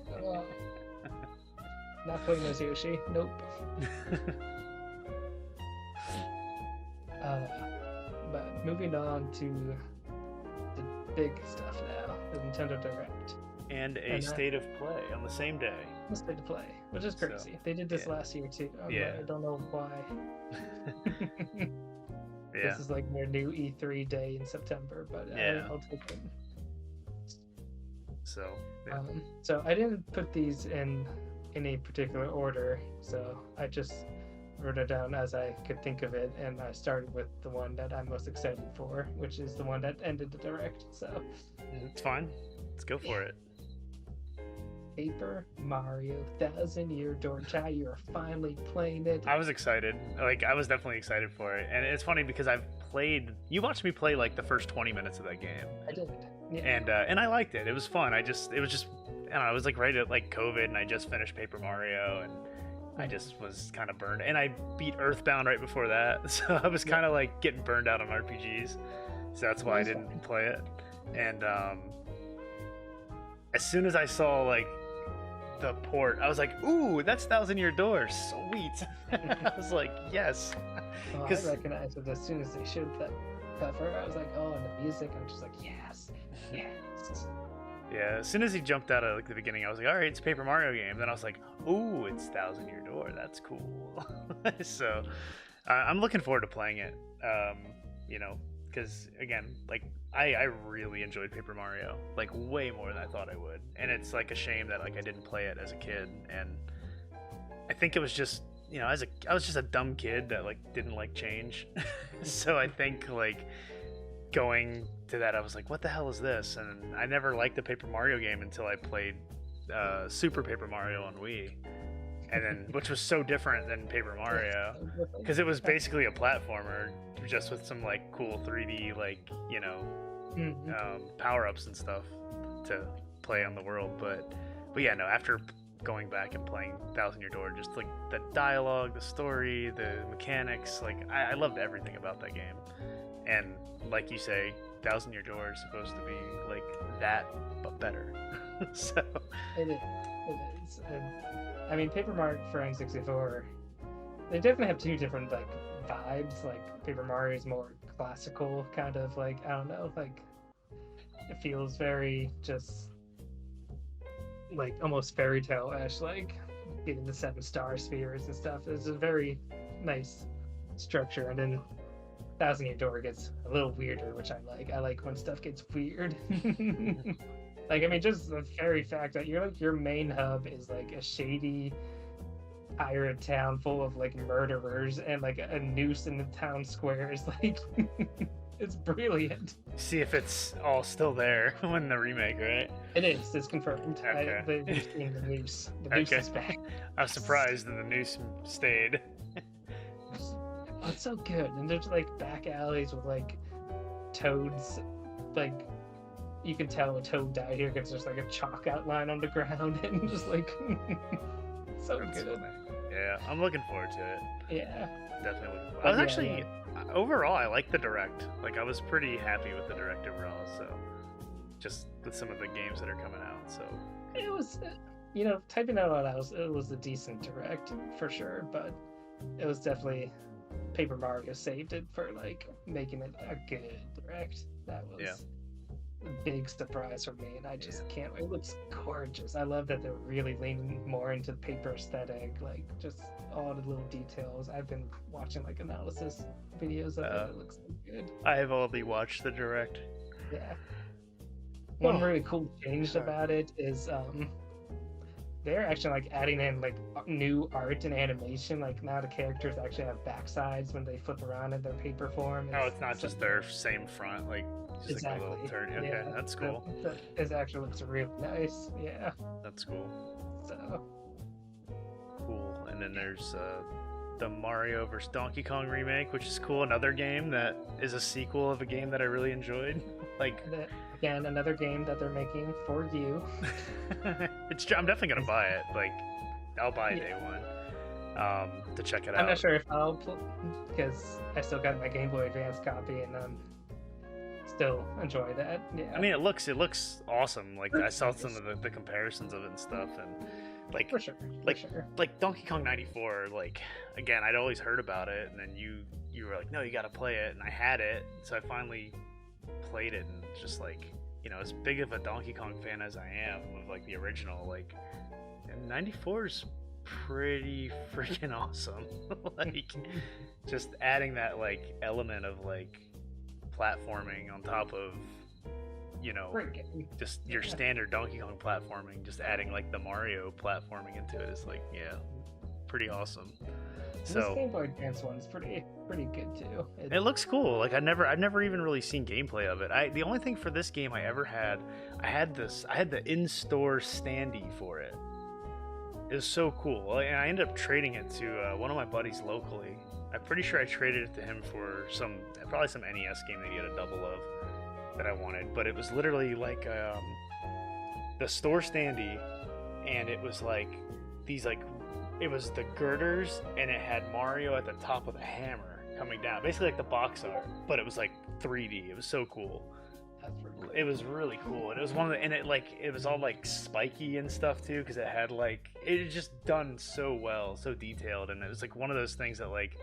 Not playing as Yoshi. Nope. But moving on to the big stuff now, the Nintendo Direct. And a State of Play on the same day. A State of Play, which is crazy. So, they did this last year too. I don't know why. This is like their new E3 day in September, but I'll take it. So, so I didn't put these in any particular order, so I just wrote it down as I could think of it, and I started with the one that I'm most excited for, which is the one that ended the Direct. So it's fine. Let's go for it. Paper Mario 1000-Year Door. Chai, you're finally playing it. I was excited. Like, I was definitely excited for it. And it's funny because you watched me play like the first 20 minutes of that game. I did. Yeah. And I liked it. It was fun. It was just, I don't know, I was like right at like COVID, and I just finished Paper Mario, and I just was kind of burned. And I beat Earthbound right before that. So I was kind of like getting burned out on RPGs. So that's why I didn't play it. And as soon as I saw like the port, I was like, ooh, that's 1000-Year Door, sweet. I was like, yes. I recognized it as soon as they showed that cover. I was like, oh, and the music, I'm just like, yes. Yeah, as soon as he jumped out of like the beginning, I was like, all right, it's a Paper Mario game. Then I was like, ooh, it's 1000-Year Door, that's cool. So I'm looking forward to playing it. Because again, like I really enjoyed Paper Mario, like way more than I thought I would, and it's like a shame that like I didn't play it as a kid, and I think it was just, I was just a dumb kid that like didn't like change. So I think like going to that, I was like, what the hell is this? And I never liked the Paper Mario game until I played Super Paper Mario on Wii, and then which was so different than Paper Mario because it was basically a platformer just with some like cool 3D like power-ups and stuff to play on the world. But yeah, no, after going back and playing 1000-Year Door, just like the dialogue, the story, the mechanics, like I loved everything about that game. And like you say, 1000-Year Door is supposed to be like that but better. So it is. And, I mean, Paper Mario for N64, they definitely have two different like vibes. Like Paper Mario is more classical, kind of like, I don't know, like it feels very just like almost fairy tale-ish, like getting the 7 star spheres and stuff. It's a very nice structure. And then 1000-Year Door gets a little weirder, which I like. I like when stuff gets weird. Like, I mean, just the very fact that your main hub is like a shady pirate town full of like murderers, and like a noose in the town square is like it's brilliant. See if it's all still there when the remake, right? It is. It's confirmed. Okay. They've seen the noose. The noose is back. I was surprised that the noose stayed. Oh, it's so good. And there's like back alleys with like toads. Like you can tell a toad died here because there's like a chalk outline on the ground, and just like so That's good. Funny. Yeah, I'm looking forward to it. Yeah, definitely looking forward. I was actually overall, I liked the Direct. Like I was pretty happy with the Direct overall. So just with some of the games that are coming out. So it was, typing out loud, it was a decent Direct for sure, but it was definitely Paper Mario saved it for like making it a good Direct. That was a big surprise for me, and I just can't wait. It looks gorgeous. I love that they're really leaning more into the paper aesthetic, like just all the little details. I've been watching like analysis videos of it. It looks so good. I have only watched the Direct. Yeah. One really cool change about it is they're actually like adding in like new art and animation. Like now the characters actually have backsides when they flip around in their paper form. Oh, it's not just their same front, like just exactly. like a little turn. Okay, Yeah, that's cool. It actually looks really nice. Yeah. That's cool. So Cool. And then there's the Mario vs. Donkey Kong remake, which is cool. Another game that is a sequel of a game that I really enjoyed. Like again, another game that they're making for you. I'm definitely gonna buy it. Like, I'll buy it day one to check it out. I'm not sure if I'll, because I still got my Game Boy Advance copy and still enjoy that. Yeah. I mean, it looks awesome. Like I saw some of the comparisons of it and stuff, and like for sure. Like Donkey Kong 94. Like again, I'd always heard about it, and then you were like, no, you got to play it, and I had it, so I finally played it, and just like, you know, as big of a Donkey Kong fan as I am of like the original, like, and 94 is pretty freaking awesome. Like just adding that like element of like platforming on top of, you know, just your standard Donkey Kong platforming, just adding like the Mario platforming into it is like, yeah, pretty awesome. So this Game Boy Advance one's pretty good too. It looks cool. Like I've never even really seen gameplay of it. The only thing for this game I ever had, I had the in-store standee for it. It was so cool, and I ended up trading it to one of my buddies locally. I'm pretty sure I traded it to him for probably some NES game that he had a double of that I wanted. But it was literally like the store standee, and it was like these like. It was the girders, and it had Mario at the top of the hammer coming down, basically like the box art, but it was like 3D. It was so cool. That's pretty cool. It was really cool, and it was and it was all like spiky and stuff too, because it had like, it was just done so well, so detailed, and it was like one of those things that, like,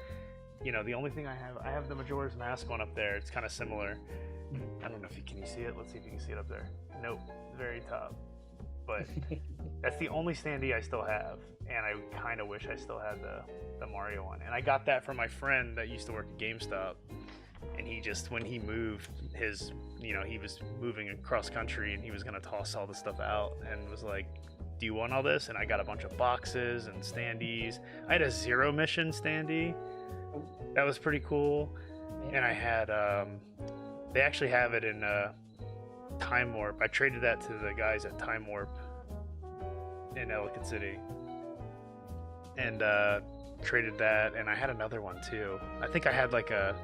you know, the only thing I have the Majora's Mask one up there. It's kind of similar. I don't know if can you see it? Let's see if you can see it up there. Nope, very top. But that's the only standee I still have, and I kind of wish I still had the Mario one. And I got that from my friend that used to work at GameStop, and he just, when he moved his, you know, he was moving across country, and he was gonna toss all the stuff out, and was like, do you want all this? And I got a bunch of boxes and standees. I had a Zero Mission standee. That was pretty cool. And I had they actually have it in Time Warp. I traded that to the guys at Time Warp in Ellicott City, and traded that. And I had another one too. I think I had like a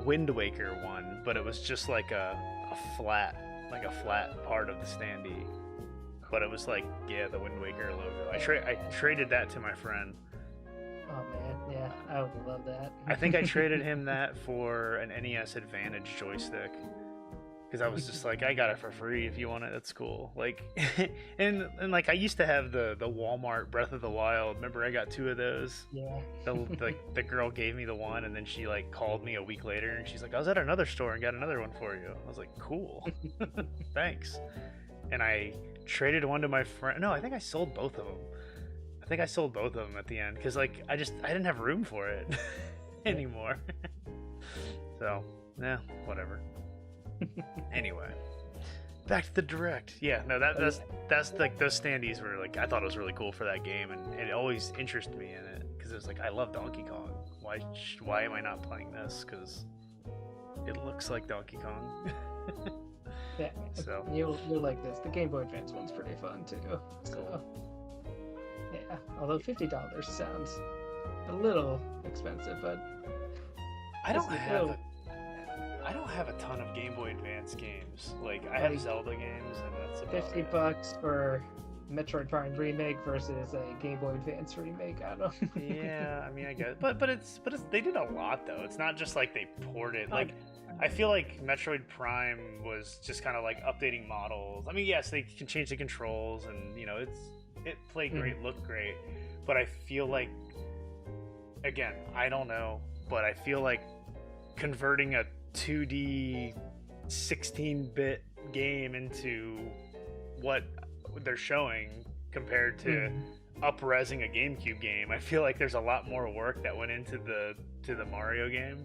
Wind Waker one, but it was just like a flat part of the standee. But it was like, yeah, the Wind Waker logo. I traded that to my friend. Oh man, yeah, I would love that. I think I traded him that for an NES Advantage joystick. Because I was just like, I got it for free. If you want it, that's cool. Like, and like I used to have the Walmart Breath of the Wild. Remember, I got 2 of those. Yeah. The girl gave me the one, and then she like called me a week later, and she's like, I was at another store and got another one for you. I was like, cool, thanks. And I traded one to my friend. No, I think I sold both of them. I think I sold both of them at the end because like I didn't have room for it anymore. So yeah, whatever. Anyway, back to the direct. Yeah, no, that's like those standees were like, I thought it was really cool for that game, and it always interested me in it because it was like, I love Donkey Kong. Why am I not playing this? Because it looks like Donkey Kong. Yeah, so you'll like this. The Game Boy Advance one's pretty fun too. So yeah, although $50 sounds a little expensive, but I don't have a ton of Game Boy Advance games. Like I have Zelda games, and that's about $50 for Metroid Prime Remake versus a Game Boy Advance remake. I don't. Yeah, I mean, I guess, but it's they did a lot though. It's not just like they ported. Like I feel like Metroid Prime was just kind of like updating models. I mean, yes, they can change the controls, and you know, it played great, looked great, but I feel like, again, I don't know, but I feel like converting a 2D 16-bit game into what they're showing compared to up-resing a GameCube game, I feel like there's a lot more work that went into the Mario game.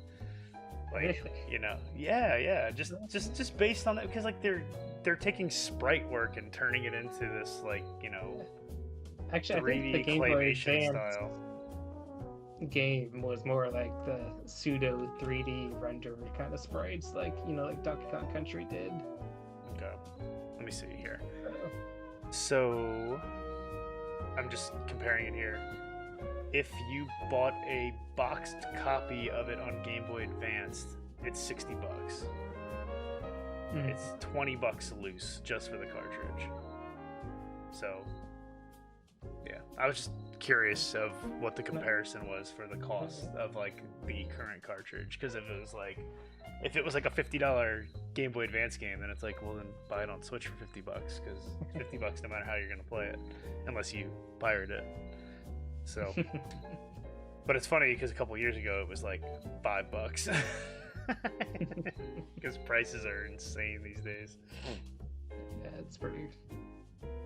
Like, you know, yeah, just based on that, because like they're taking sprite work and turning it into this, like, you know, Actually, I think 3D the Game Boy claymation Advance style. game was more like the pseudo 3D rendered kind of sprites, like like Donkey Kong Country did. Okay, let me see here. So, So I'm just comparing it here. If you bought a boxed copy of it on Game Boy Advanced, it's $60. It's $20 loose just for the cartridge. So, yeah, I was just curious of what the comparison was for the cost of like the current cartridge. Because if it was like a $50 Game Boy Advance game, then it's like, well, then buy it on Switch for $50 because $50 no matter how you're gonna play it, unless you pirate it. So, but it's funny because a couple years ago it was like $5 because prices are insane these days. yeah, it's pretty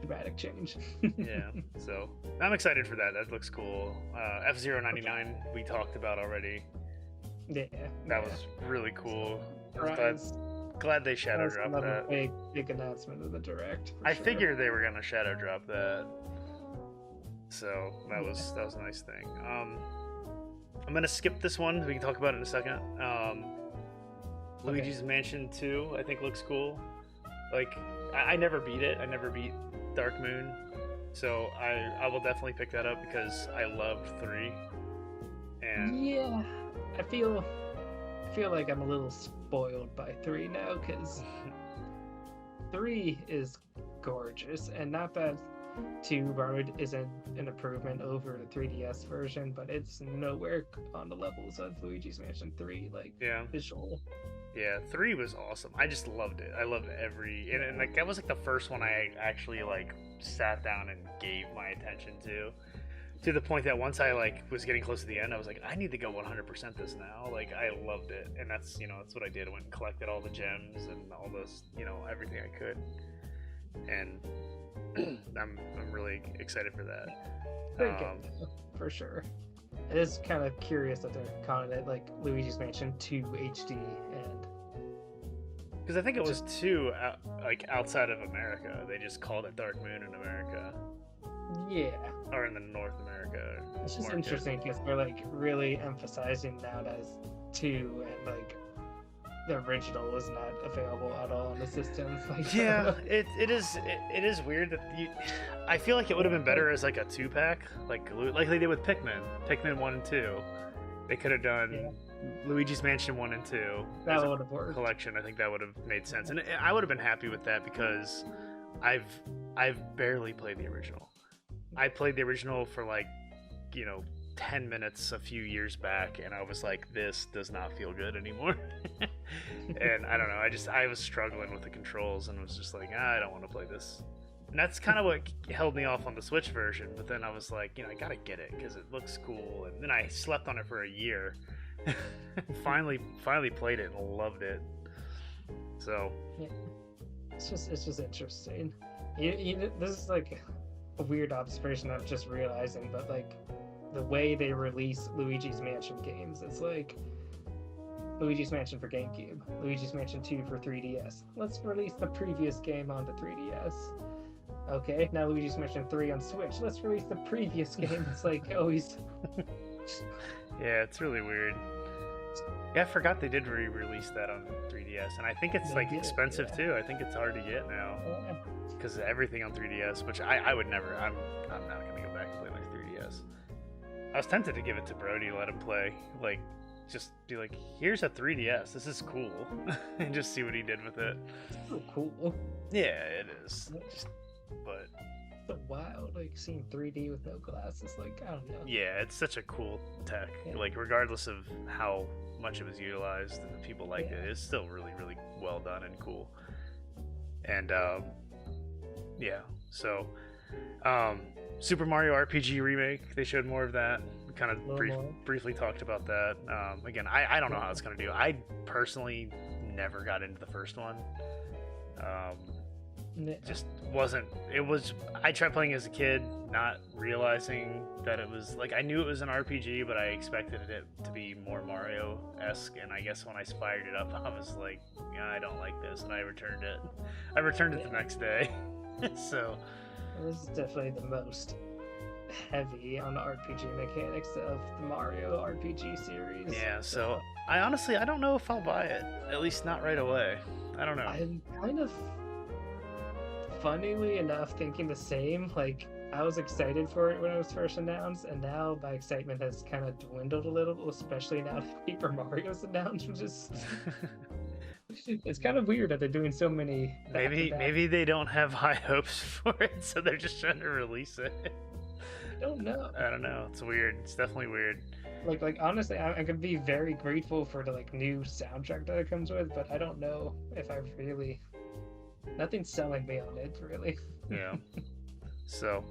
dramatic change. Yeah, so I'm excited for that. That looks cool. F-Zero 99 we talked about already. Yeah, That was really cool. Surprise. Glad they shadow dropped another that. big announcement of the direct. I figured they were gonna shadow drop that. So that was a nice thing. I'm gonna skip this one. We can talk about it in a second. Luigi's Mansion 2, I think looks cool. Like I never beat it. I never beat Dark Moon, so I will definitely pick that up because I loved 3. And yeah, I feel like I'm a little spoiled by 3 now because 3 is gorgeous, and not that 2 borrowed isn't an improvement over the 3DS version, but it's nowhere on the levels of Luigi's Mansion 3, like visual. Yeah, 3 was awesome. I just loved it. I loved and like that was like the first one I actually like sat down and gave my attention to the point that once I like was getting close to the end, I was like, I need to go 100% this now. Like I loved it, and that's that's what I did. I went and collected all the gems and all those everything I could, and I'm really excited for that. Great game, for sure. It is kind of curious that they're calling it like Luigi's Mansion 2 HD, and because I think it was 2 like outside of America. They just called it Dark Moon in America. Yeah. Or in the North America. It's just interesting because they're like really emphasizing now that it's 2, and like the original is not available at all on the systems. Like, yeah, it is weird that I feel like it would have been better as like a 2-pack, like they did with Pikmin 1 and 2. They could have done Luigi's Mansion 1 and 2 that would have worked. Collection. I think that would have made sense, and I would have been happy with that because I've barely played the original. I played the original for like 10 minutes a few years back, and I was like, this does not feel good anymore. And I don't know, I was struggling with the controls and was just like, I don't want to play this. And that's kind of what held me off on the Switch version, but then I was like, I gotta get it because it looks cool. And then I slept on it for a year. finally played it and loved it. So yeah. It's just interesting. This is like a weird observation I'm just realizing, but like the way they release Luigi's Mansion games, it's like Luigi's Mansion for GameCube, Luigi's Mansion 2 for 3DS. Let's release the previous game on the 3DS. Okay, now Luigi's Mansion 3 on Switch. Let's release the previous game. It's like always. Yeah, it's really weird. Yeah, I forgot they did re-release that on 3DS, and I think it's like expensive too. I think it's hard to get now because everything on 3DS, which I would never. I'm not gonna go back and play my 3DS. I was tempted to give it to Brody, let him play, like just be like, here's a 3DS, this is cool, and just see what he did with it. So cool. Yeah, it is. But so wild, like seeing 3D with no glasses, like I don't know. Yeah, it's such a cool tech. Yeah. Like regardless of how much it was utilized and people liked it, it's still really, really well done and cool. And so Super Mario RPG Remake, they showed more of that. We kind of briefly talked about that. Again, I don't know how it's gonna do. I personally never got into the first one. Just wasn't. It was. I tried playing as a kid, not realizing that it was like I knew it was an RPG, but I expected it to be more Mario-esque. And I guess when I fired it up, I was like, yeah, I don't like this, and I returned it. I returned it the next day. So this is definitely the most heavy on the RPG mechanics of the Mario RPG series. Yeah, so I honestly I don't know if I'll buy it. At least not right away. I don't know. I'm kind of, funnily enough, thinking the same. Like, I was excited for it when it was first announced, and now my excitement has kind of dwindled a little, especially now that Paper Mario's announced, which is it's kind of weird that they're doing so many. Maybe they don't have high hopes for it, so they're just trying to release it. I don't know. I don't know. It's weird. It's definitely weird. Like honestly, I'm gonna be very grateful for the like new soundtrack that it comes with, but I don't know if I really. Nothing's selling me on it, really. Yeah. So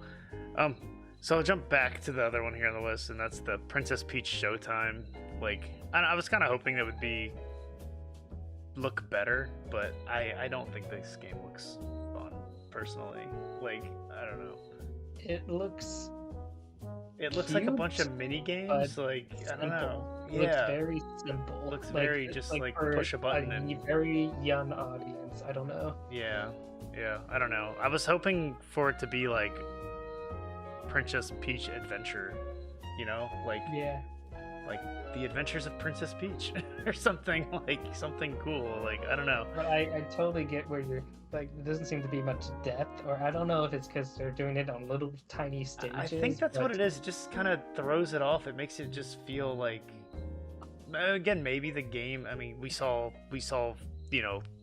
I'll jump back to the other one here on the list, and that's the Princess Peach Showtime. Like, I was kind of hoping it would look better, but I don't think this game looks fun, personally. Like, I don't know. It looks like a bunch of mini games. Like, I don't know. It looks very simple. It looks very just like push a button and very young audience. I don't know. Yeah, I don't know. I was hoping for it to be like Princess Peach Adventure, you know, like the Adventures of Princess Peach or something, like something cool. Like, I don't know. But I totally get where you're like. There doesn't seem to be much depth, or I don't know if it's because they're doing it on little tiny stages. I think that's what it is. It just kind of throws it off. It makes it just feel like, again, maybe the game. I mean, we saw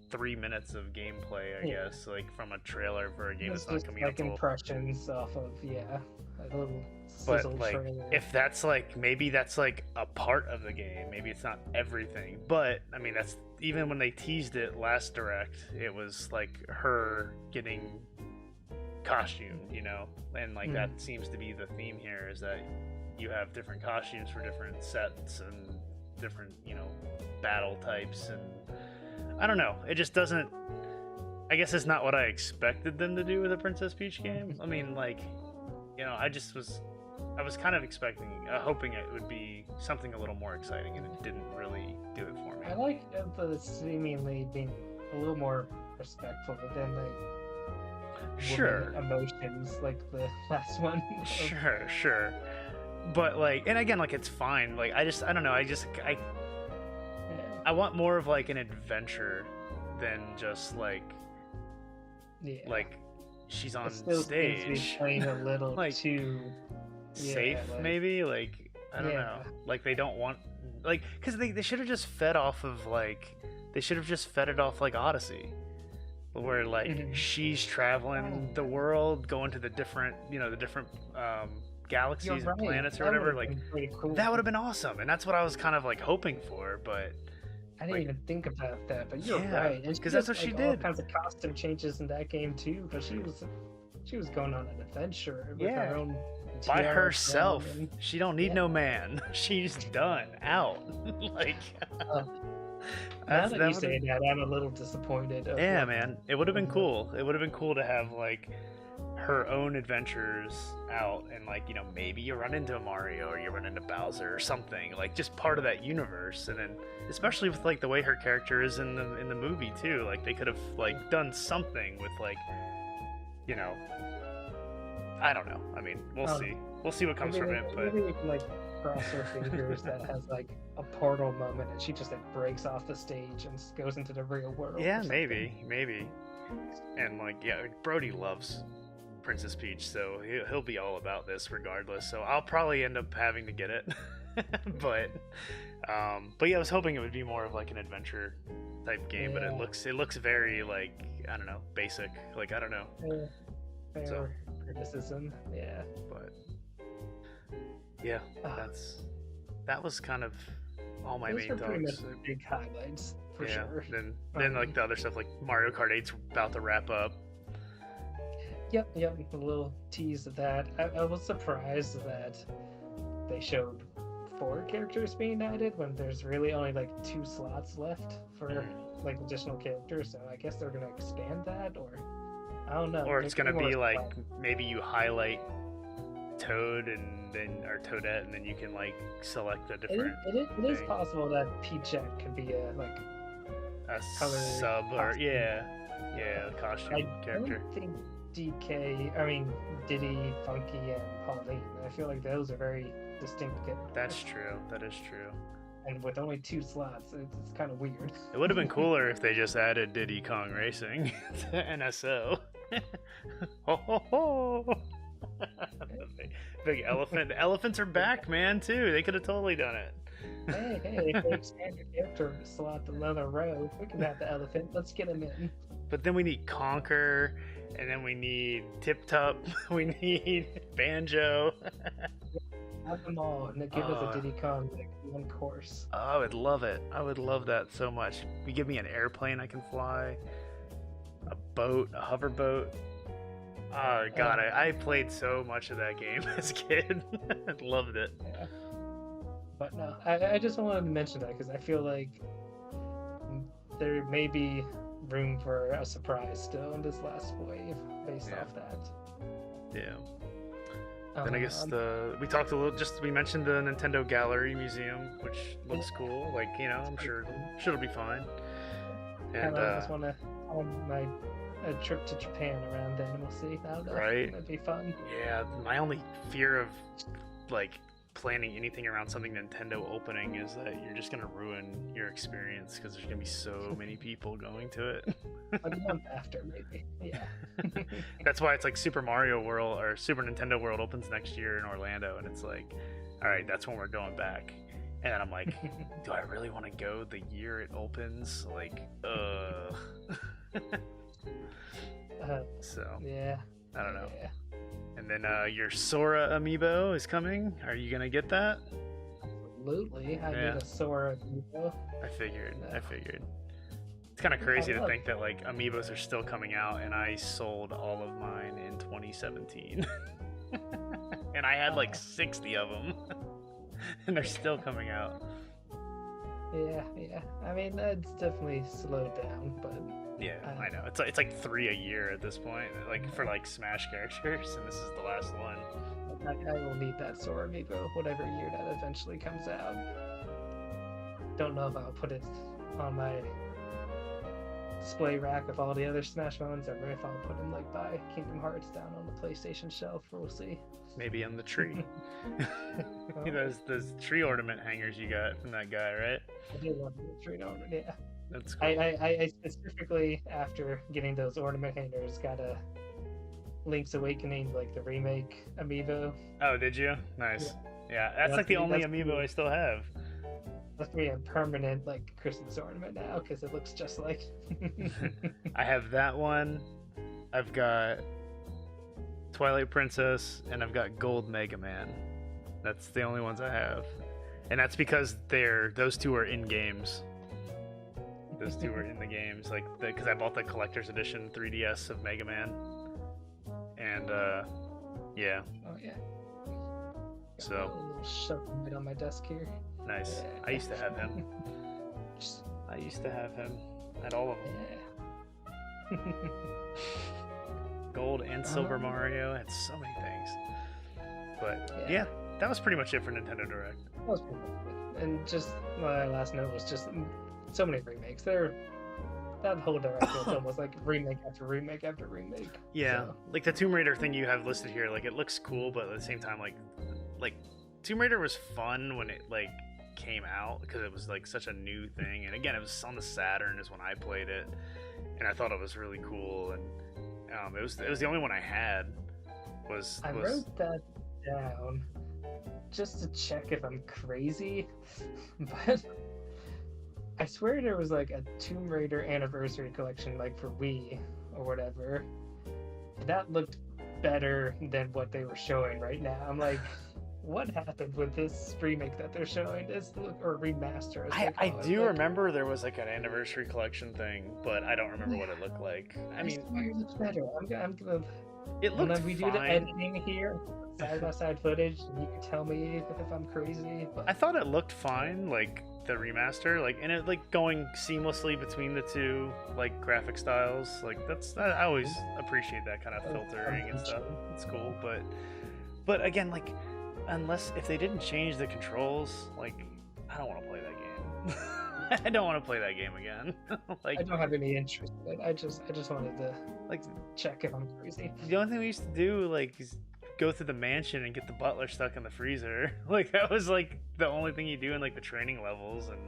3 minutes of gameplay, I guess, like from a trailer for a game that's not coming out till impressions off of a little but sizzle like trailer. if that's like maybe that's like a part of the game, maybe it's not everything, but I mean that's even when they teased it last direct, it was like her getting costume, you know, and like that seems to be the theme here, is that you have different costumes for different sets and different, you know, battle types, and I don't know, it just doesn't, I guess it's not what I expected them to do with a Princess Peach game. I mean, like, you know, I was kind of expecting, hoping it would be something a little more exciting, and it didn't really do it for me. I like the seemingly being a little more respectful than like sure emotions like the last one. Sure. But like, and again, like it's fine. Like I don't know. I want more of like an adventure than just like she's on stage playing a little like too safe, maybe. Like I don't know. Like they don't want like because they should have just fed off of like like Odyssey, where like she's traveling the world, going to the different galaxies and planets or whatever. Like cool. That would have been awesome, and that's what I was kind of like hoping for, but. I didn't even think about that, but you're right. Because that's what she did. All kinds of costume changes in that game too. But she was going on an adventure with her own by herself. She don't need no man. She's done out. Like now that you say that, I'm a little disappointed. Yeah, man. It would have been cool. It would have been cool to have like her own adventures out, and like, you know, maybe you run into Mario or you run into Bowser or something, like just part of that universe. And then especially with like the way her character is in the movie too, like they could have like done something with like, you know, I don't know, I mean we'll see what comes from it, but maybe we can like cross her fingers that has like a portal moment and she just like breaks off the stage and goes into the real world. Yeah, maybe. And like, yeah, Brody loves Princess Peach, so he'll be all about this regardless, so I'll probably end up having to get it. but yeah, I was hoping it would be more of like an adventure type game, but it looks very like, I don't know, basic, like I don't know. Fair criticism, yeah. But yeah, that was kind of all my main thoughts. Big highlights for sure. Then like the other stuff, like Mario Kart 8's about to wrap up. Yep, a little tease of that. I was surprised that they showed 4 characters being added when there's really only like 2 slots left for like additional characters, so I guess they're gonna expand that, or I don't know. Or it's gonna be like maybe you highlight Toad and then or Toadette, and then you can like select a different. It is possible that Peachette could be a sub or costume character. I don't think Diddy, Funky, and Pauline. I feel like those are very distinct characters. That's true. That is true. And with only 2 slots, it's kind of weird. It would have been cooler if they just added Diddy Kong Racing to NSO. Ho ho ho! Big elephant. The elephants are back, man, too. They could have totally done it. Hey, if they expand your character slot another row, we can have the elephant. Let's get him in. But then we need Conker, and then we need Tip Top, we need Banjo. Have them all, and then give us a Diddy Kong like 1 course. Oh, I would love it. I would love that so much. You give me an airplane I can fly, a boat, a hover boat. Oh god, I played so much of that game as a kid. I loved it. Yeah. But no, I just wanted to mention that because I feel like there may be room for a surprise still in this last wave based off that. Yeah. Then I guess we mentioned the Nintendo Gallery Museum, which looks cool. Like, I'm sure it'll be fine. And I just want to a trip to Japan around then. We'll see. I don't know. Right? That'd be fun. Yeah. My only fear of planning anything around something Nintendo opening is that you're just gonna ruin your experience because there's gonna be so many people going to it. A month after, maybe. Yeah. That's why it's like Super Mario World or Super Nintendo World opens next year in Orlando, and it's like, all right, that's when we're going back. And then I'm like, do I really want to go the year it opens? So yeah. I don't know. Yeah. And then your Sora amiibo is coming. Are you gonna get that? Absolutely. I need a Sora amiibo. I figured. It's kind of crazy to think that amiibos are still coming out, and I sold all of mine in 2017, and I had 60 of them, and they're still coming out. Yeah. I mean, that's definitely slowed down, but. Yeah, I know. It's like 3 a year at this point, for Smash characters, and this is the last one. I will need that Sora amiibo, whatever year that eventually comes out. Don't know if I'll put it on my display rack with all the other Smash ones, or if I'll put them by Kingdom Hearts down on the PlayStation shelf. We'll see. Maybe on the tree. those tree ornament hangers you got from that guy, right? I do love the tree ornament, yeah. That's cool. I specifically, after getting those ornament hangers, got a Link's Awakening, the remake amiibo. Oh, did you? Nice. Yeah, that's the only amiibo I still have. That's me a permanent Christmas ornament now because it looks just like. I have that one. I've got Twilight Princess, and I've got Gold Mega Man. That's the only ones I have, and that's because those 2 are in games. Those 2 are in the games, because I bought the collector's edition 3DS of Mega Man, and yeah. Oh yeah. So. A little shoving right on my desk here. Nice. Yeah. I used to have him. I had all of them. Yeah. Gold and Silver Mario. I had so many things. But yeah, that was pretty much it for Nintendo Direct. That was pretty much it. And just my last note was just so many remakes. That whole direct was almost remake after remake after remake. Yeah, so. The Tomb Raider thing you have listed here, it looks cool, but at the same time, Tomb Raider was fun when it came out because it was such a new thing, and again, it was on the Saturn is when I played it, and I thought it was really cool, and it was the only one I had. I wrote that down just to check if I'm crazy, but I swear there was a Tomb Raider Anniversary Collection for Wii or whatever. That looked better than what they were showing right now. I'm what happened with this remake that they're showing? Or remaster? I do remember there was an Anniversary Collection thing, but I don't remember what it looked like. I mean, it looks better. I'm gonna. It looked when we do the editing here, side by side footage, and you can tell me if I'm crazy. But I thought it looked fine, the remaster, and it going seamlessly between the 2 graphic styles. I always appreciate that kind of filtering and stuff. It's cool, but again, unless if they didn't change the controls, I don't want to play that game. I don't want to play that game again. Like, I don't have any interest in it. I just wanted to like, check if I'm crazy. the only thing we used to do, like, is go through the mansion and get the butler stuck in the freezer. Like, that was, like, the only thing you do in, like, the training levels. And,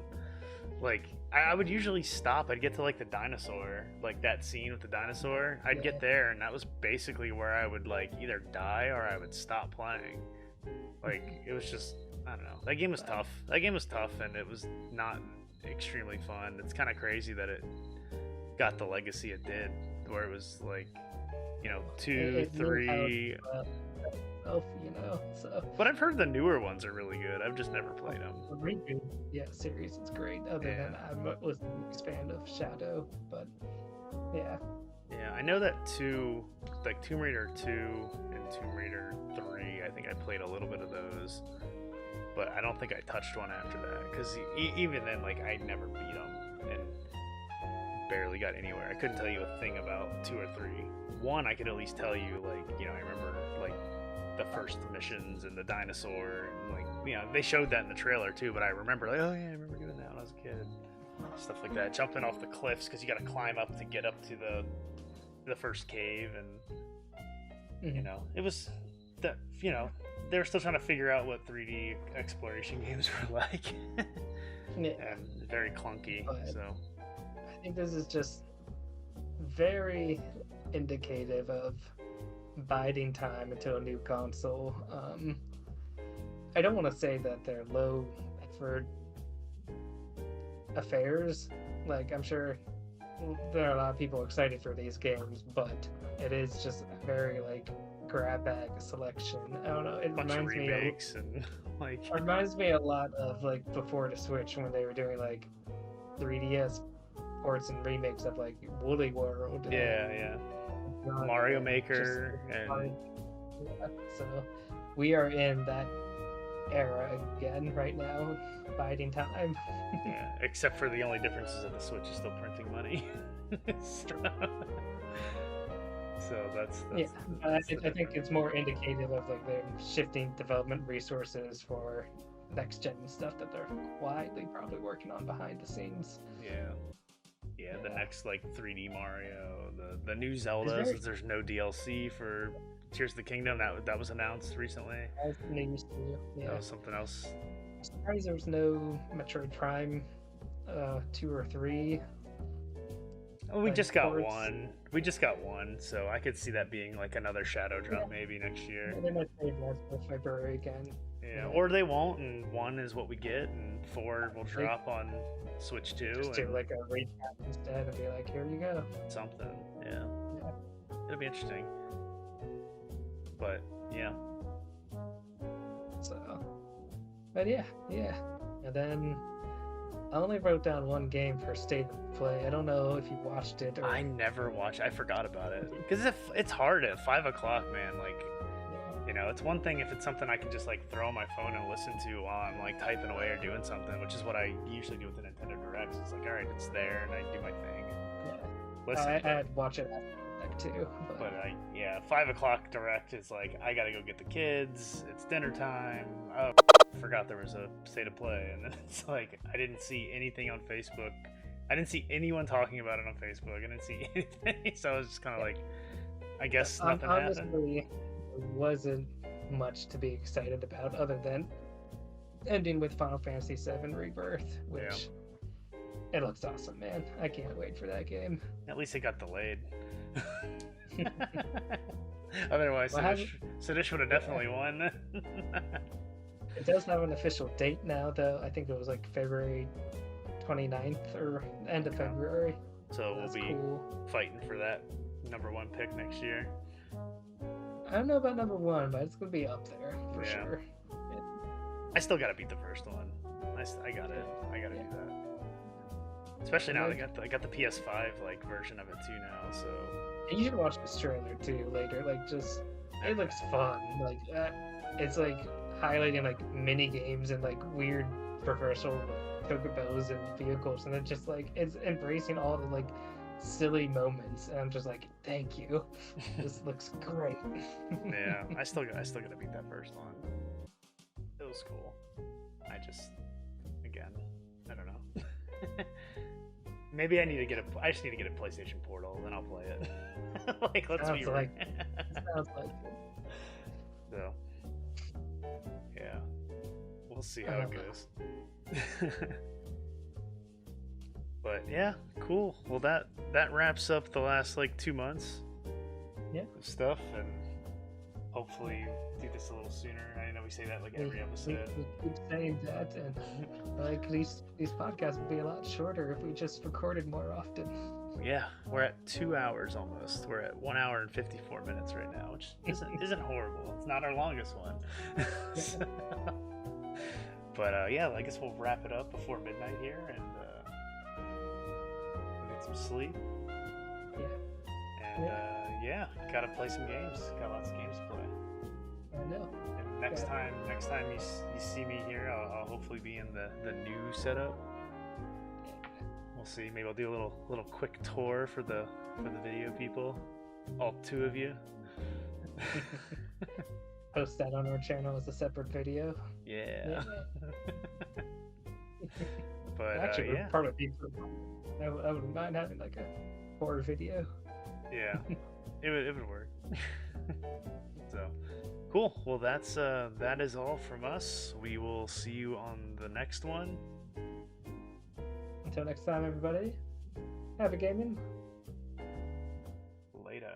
like, I would usually stop. I'd get to, like, the dinosaur, like, that scene with the dinosaur. I'd get there, and that was basically where I would, like, either die or I would stop playing. Like, it was just, I don't know. That game was tough. That game was tough, and it was not extremely fun. It's kind of crazy that it got the legacy it did, where it was, like, you know, 2, 3... you know, so. But I've heard the newer ones are really good. I've just never played them. The Remake, series is great. Other than I'm a biggest fan of Shadow, but yeah. Yeah, I know that Tomb Raider 2 and Tomb Raider 3, I think I played a little bit of those, but I don't think I touched one after that, because even then, like, I never beat them and barely got anywhere. I couldn't tell you a thing about 2 or 3. 1, I could at least tell you, like, you know, I remember, like, the first missions and the dinosaur, and, like, you know, they showed that in the trailer too, but I remember, like, oh yeah, I remember doing that when I was a kid. Stuff like that, jumping off the cliffs because you got to climb up to get up to the first cave, and you know, it was that, you know, they were still trying to figure out what 3D exploration games were like. And very clunky. But so I think this is just very indicative of biding time until a new console. I don't want to say that they're low effort affairs. Like, I'm sure there are a lot of people excited for these games, but it is just a very, like, grab bag selection. I don't know. It reminds me remakes and like. It reminds me a lot of, like, before the Switch when they were doing, like, 3DS ports and remakes of, like, Woolly World. Yeah. Mario Maker and. So we are in that era again right now, biding time. Yeah, except for the only difference is that the Switch is still printing money. So that's I think it's more indicative of, like, they're shifting development resources for next gen stuff that they're quietly probably working on behind the scenes. Yeah, the next, like, 3D Mario, the new Zelda, since there's no DLC for Tears of the Kingdom, that was announced recently. That was something else. I'm surprised there was no Metroid Prime 2 or 3. Oh, we just got one. We just got one, so I could see that being, like, another Shadow drop maybe next year. Yeah, they might save that for February again. Yeah, or they won't, and 1 is what we get, and 4 will drop on Switch 2. Just do, like, a recap instead and be like, here you go. Something, yeah. It'll be interesting. But, yeah. So, but yeah. And then I only wrote down one game for State of Play. I don't know if you watched it. Or... I never watched. I forgot about it. Because it's hard at 5 o'clock, man. Like, you know, it's one thing if it's something I can just, like, throw on my phone and listen to while I'm, like, typing away or doing something, which is what I usually do with the Nintendo Directs. It's like, all right, it's there, and I do my thing. Listen. I'd watch it after that too. But 5 o'clock Direct is like, I gotta go get the kids. It's dinner time. Oh, forgot there was a State of Play, and then it's like I didn't see anything on Facebook. I didn't see anyone talking about it on Facebook. I didn't see anything, so I was just kind of like, I guess nothing happened. Honestly, there wasn't much to be excited about other than ending with Final Fantasy VII Rebirth, which it looks awesome, man. I can't wait for that game. At least it got delayed. Otherwise, Sidish would have definitely won. It does have an official date now, though. I think it was like February 29th or end of February. So we'll be fighting for that #1 pick next year. I don't know about #1, but it's gonna be up there for sure. Yeah. I still gotta beat the first one. I got it. I gotta do that. Especially now I got the PS5 like version of it too now. So you should watch this trailer too later. Like, just it looks fun. Like it's like highlighting like mini games and like weird traversal chocobos and vehicles, and it's just like it's embracing all the like silly moments. And I'm just like, thank you. This looks great. Yeah, I still gotta beat that first one. It was cool. I don't know. Maybe I need to get a. I just need to get a PlayStation Portal, then I'll play it. Like, let's be real. Sounds like it. So, yeah, we'll see how it goes. But yeah, cool. Well, that wraps up the last like 2 months. Yeah. Of stuff, and hopefully do this a little sooner. I know we say that like every episode. We keep saying that, and like these podcasts would be a lot shorter if we just recorded more often. Yeah, we're at 2 hours almost. We're at 1 hour and 54 minutes right now, which isn't horrible. It's not our longest one. So, but yeah, I guess we'll wrap it up before midnight here and get some sleep. Yeah. And yeah, gotta play some games. Got lots of games to play. I know. And next time you see me here, I'll hopefully be in the new setup. We'll see. Maybe I'll do a little quick tour for the video people, all 2 of you. Post that on our channel as a separate video. Yeah. But actually, yeah. part of it. I wouldn't mind having like a horror video. Yeah, it would work. So cool. Well, that is all from us. We will see you on the next one. Until next time, everybody. Happy gaming. Later.